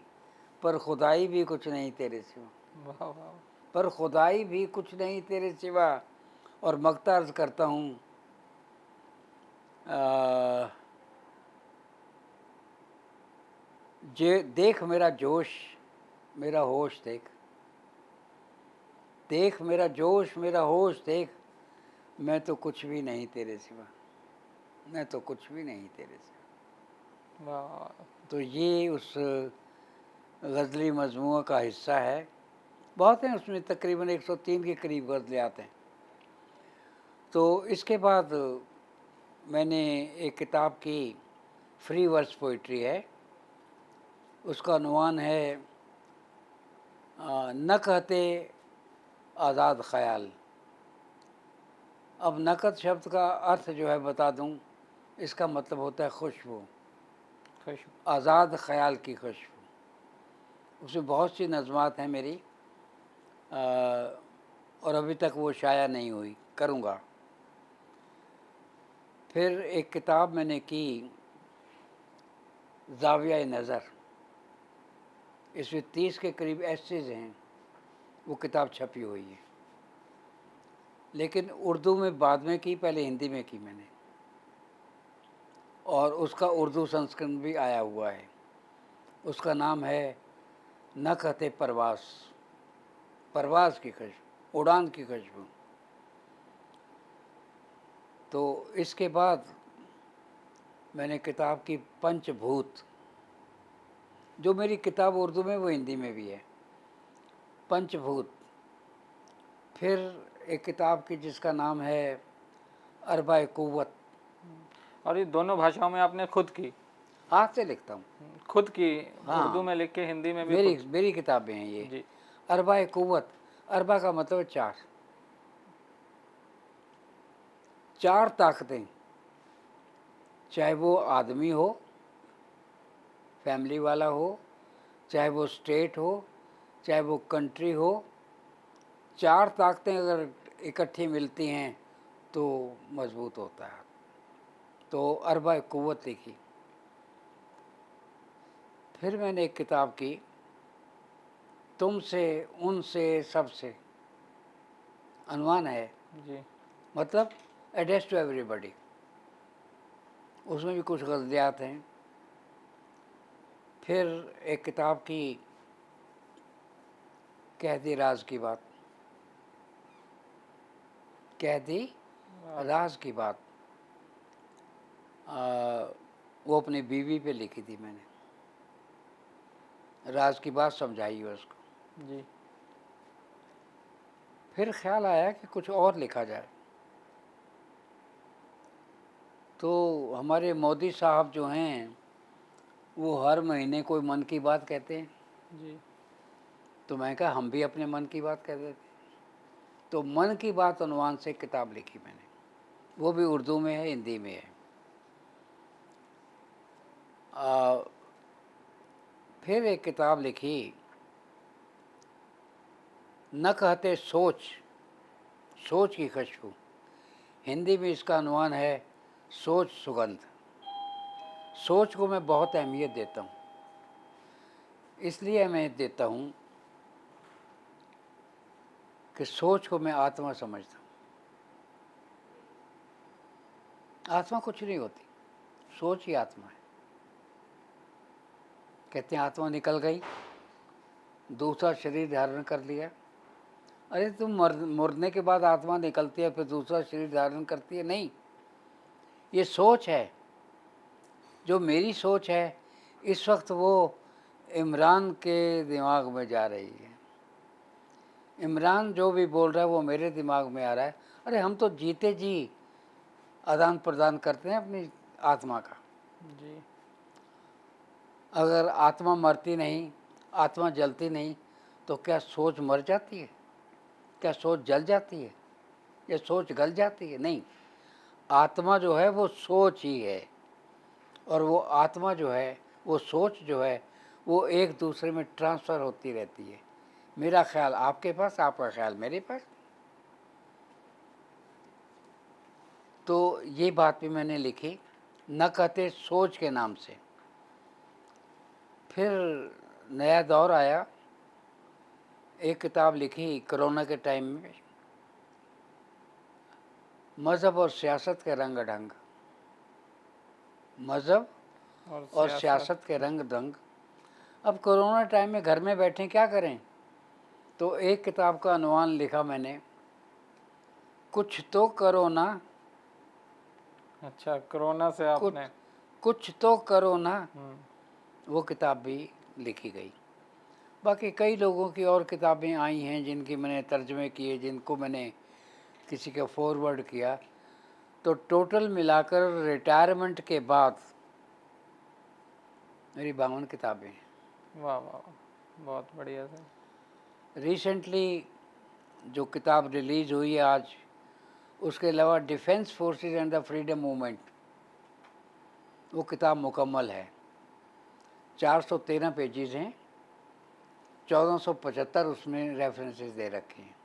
पर खुदाई भी कुछ नहीं तेरे सिवा, वाह वाह पर खुदाई भी कुछ नहीं तेरे सिवा। और मगता अर्ज करता हूँ, जे देख मेरा जोश मेरा होश देख, देख मेरा जोश मेरा होश देख, मैं तो कुछ भी नहीं तेरे सिवा, मैं तो कुछ भी नहीं तेरे सिवा। वाह। तो ये उस गज़ली मजमूआ का हिस्सा है। बहुत हैं उसमें, तकरीबन 103 के करीब गज़लें आते हैं। तो इसके बाद मैंने एक किताब की, फ्री वर्स पोइट्री है, उसका उन्वान है न कहते आज़ाद ख़याल। अब नकद शब्द का अर्थ जो है बता दूं, इसका मतलब होता है खुशबू, खुश। आज़ाद ख़याल की खुशबू। उसमें बहुत सी नज़मात हैं मेरी, और अभी तक वो शाया नहीं हुई, करूँगा। फिर एक किताब मैंने की, ज़ाविया नज़र, इसमें 30 के करीब एसेज हैं, वो किताब छपी हुई है, लेकिन उर्दू में बाद में की, पहले हिंदी में की मैंने, और उसका उर्दू संस्करण भी आया हुआ है। उसका नाम है न कहते परवास, परवास की खुशबू, उड़ान की खुशबू। तो इसके बाद मैंने किताब की पंचभूत, जो मेरी किताब उर्दू में वो हिंदी में भी है, पंचभूत। फिर एक किताब की जिसका नाम है अरबा कुव्वत। और ये दोनों भाषाओं में आपने खुद की, हाथ से लिखता हूँ। खुद की, उर्दू हाँ, में लिख के हिंदी में भी मेरी खुद। मेरी किताबें हैं ये। जी। अरबा कुव्वत, अरबा का मतलब है चार, चार ताकतें, चाहे वो आदमी हो, फैमिली वाला हो, चाहे वो स्टेट हो, चाहे वो कंट्री हो, चार ताकतें अगर इकट्ठी मिलती हैं तो मजबूत होता है। तो अरबा कुव्वत लिखी। फिर मैंने एक किताब की, तुमसे उनसे सबसे, अनुमान है, जी। मतलब एड्रेस टू एवरीबॉडी। उसमें भी कुछ गज़लियात हैं। फिर एक किताब की, कह दी राज की बात, कह दी राज की बात, वो अपनी बीवी पे लिखी थी मैंने, राज की बात समझाई है उसको। जी। फिर ख्याल आया कि कुछ और लिखा जाए, तो हमारे मोदी साहब जो हैं वो हर महीने कोई मन की बात कहते हैं, जी। तो मैं कहा हम भी अपने मन की बात कह देते। तो मन की बात उन्वान से किताब लिखी मैंने, वो भी उर्दू में है, हिंदी में है। फिर एक किताब लिखी, न कहते सोच, सोच की खुशबू। हिंदी में इसका अनुवान है सोच सुगंध। सोच को मैं बहुत अहमियत देता हूँ, इसलिए अहमियत देता हूँ कि सोच को मैं आत्मा समझता हूँ। आत्मा कुछ नहीं होती, सोच ही आत्मा है। कहते हैं आत्मा निकल गई, दूसरा शरीर धारण कर लिया। अरे तुम मरने के बाद आत्मा निकलती है फिर दूसरा शरीर धारण करती है? नहीं, ये सोच है। जो मेरी सोच है इस वक्त वो इमरान के दिमाग में जा रही है। इमरान जो भी बोल रहा है वो मेरे दिमाग में आ रहा है। अरे हम तो जीते जी आदान प्रदान करते हैं अपनी आत्मा का। जी। अगर आत्मा मरती नहीं, आत्मा जलती नहीं, तो क्या सोच मर जाती है? क्या सोच जल जाती है? या सोच गल जाती है? नहीं, आत्मा जो है वो सोच ही है। और वो आत्मा जो है, वो सोच जो है, वो एक दूसरे में ट्रांसफ़र होती रहती है। मेरा ख्याल आपके पास, आपका ख्याल मेरे पास। तो ये बात भी मैंने लिखी, न कहते सोच के नाम से। फिर नया दौर आया, एक किताब लिखी कोरोना के टाइम में, मज़हब और सियासत के रंग ढंग। मज़हब और सियासत के रंग ढंग। अब कोरोना टाइम में घर में बैठे क्या करें, तो एक किताब का अनुवाद लिखा मैंने, कुछ तो करो ना। अच्छा, कोरोना से कुछ आपने। कुछ तो करो ना, हम्म। वो किताब भी लिखी गई। बाकी कई लोगों की और किताबें आई हैं जिनकी मैंने तर्जमे किए, जिनको मैंने किसी का फॉरवर्ड किया। तो टोटल मिलाकर रिटायरमेंट के बाद मेरी 52 किताबें हैं। वाह वाह वाह, बहुत बढ़िया सर। रिसेंटली जो किताब रिलीज़ हुई है आज, उसके अलावा defence forces and the freedom movement, वो किताब मुकम्मल है। 413 पेजेस हैं, 1475 उसमें रेफरेंसेस दे रखे हैं।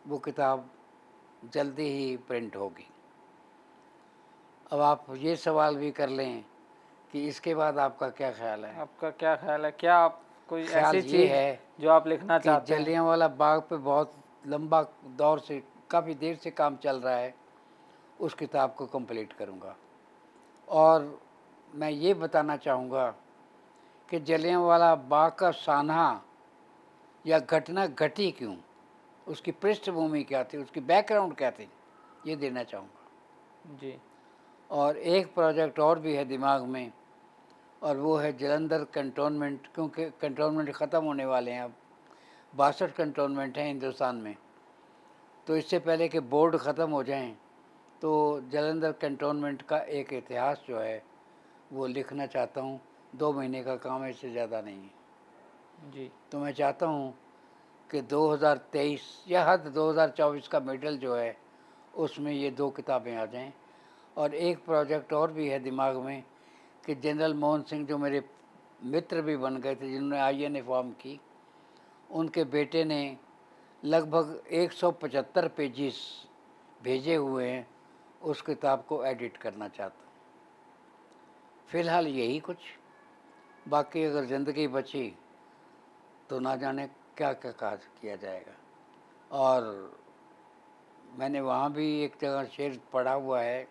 वो किताब जल्दी ही प्रिंट होगी। अब आप ये सवाल भी कर लें कि इसके बाद आपका क्या ख्याल है। आपका क्या ख्याल है, क्या आप कोई ख्याल ऐसी ये चीज़ है जो आप लिखना कि चाहते हैं? जलियांवाला बाग पे बहुत लंबा दौर से, काफ़ी देर से काम चल रहा है, उस किताब को कंप्लीट करूँगा। और मैं ये बताना चाहूँगा कि जलियांवाला बाग का सानहा या घटना घटी क्यों, उसकी पृष्ठभूमि क्या थी, उसकी बैकग्राउंड क्या थी, ये देना चाहूँगा। जी। और एक प्रोजेक्ट और भी है दिमाग में, और वो है जलंधर कंटोनमेंट, क्योंकि कंटोनमेंट ख़त्म होने वाले हैं अब। 62 कंटोनमेंट हैं हिंदुस्तान में। तो इससे पहले कि बोर्ड ख़त्म हो जाएं, तो जलंधर कंटोनमेंट का एक इतिहास जो है वो लिखना चाहता हूँ। 2 महीने का काम है, इससे ज़्यादा नहीं है। जी। तो मैं चाहता हूँ कि 2023 या हद 2024 का मिडल जो है उसमें ये 2 किताबें आ जाएं। और एक प्रोजेक्ट और भी है दिमाग में कि जनरल मोहन सिंह, जो मेरे मित्र भी बन गए थे, जिन्होंने INA फॉर्म की, उनके बेटे ने लगभग 175 पेजेस भेजे हुए हैं। उस किताब को एडिट करना चाहता हूँ। फ़िलहाल यही कुछ। बाकी अगर ज़िंदगी बची तो ना जाने क्या क्या काज किया जाएगा। और मैंने वहाँ भी एक जगह शेर पढ़ा हुआ है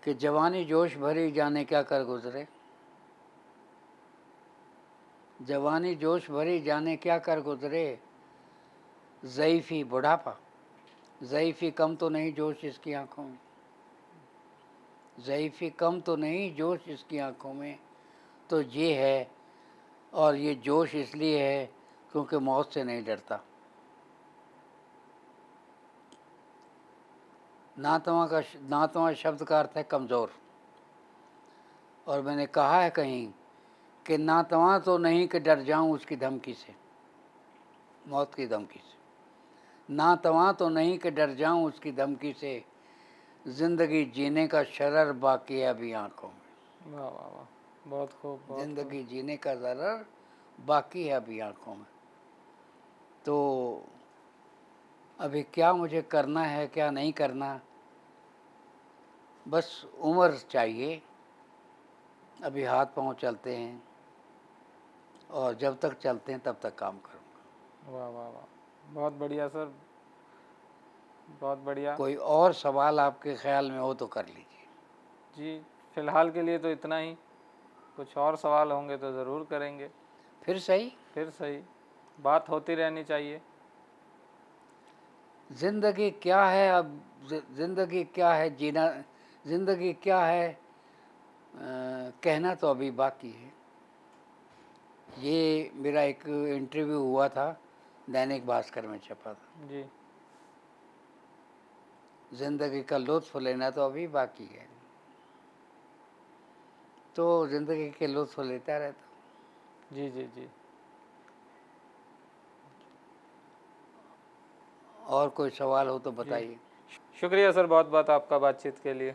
कि जवानी जोश भरी जाने क्या कर गुजरे, जवानी जोश भरी जाने क्या कर गुजरे, ज़ईफ़ी बुढ़ापा, ज़ईफ़ी कम तो नहीं जोश इसकी आंखों में, ज़ईफ़ी कम तो नहीं जोश इसकी आंखों में, तो ये है। और ये जोश इसलिए है क्योंकि मौत से नहीं डरता। नातवा शब्द का अर्थ है कमज़ोर। और मैंने कहा है कहीं कि नातवा तो नहीं कि डर जाऊं उसकी धमकी से, मौत की धमकी से। नातवा तो नहीं कि डर जाऊं उसकी धमकी से, ज़िंदगी जीने का शरर बाकी है अभी आँखों में। वाह वाह वाह, बहुत खूब, बहुत खूब। ज़िंदगी जीने का शरर बाकी है अभी आँखों में। तो अभी क्या मुझे करना है, क्या नहीं करना, बस उम्र चाहिए। अभी हाथ पांव चलते हैं, और जब तक चलते हैं तब तक काम करूँगा। वाह वाह वाह, बहुत बढ़िया सर, बहुत बढ़िया। कोई और सवाल आपके ख्याल में हो तो कर लीजिए। जी, फिलहाल के लिए तो इतना ही। कुछ और सवाल होंगे तो ज़रूर करेंगे। फिर सही। फिर सही, बात होती रहनी चाहिए। ज़िंदगी क्या है अब, ज़िंदगी क्या है जीना, ज़िंदगी क्या है कहना तो अभी बाकी है। ये मेरा एक इंटरव्यू हुआ था, दैनिक भास्कर में छपा था। जी ज़िंदगी का लुत्फ़ लेना तो अभी बाकी है, तो ज़िंदगी के लुत्फ़ लेता रहता हूँ। जी जी जी। और कोई सवाल हो तो जी बताइए। शुक्रिया सर बहुत बहुत आपका बातचीत के लिए।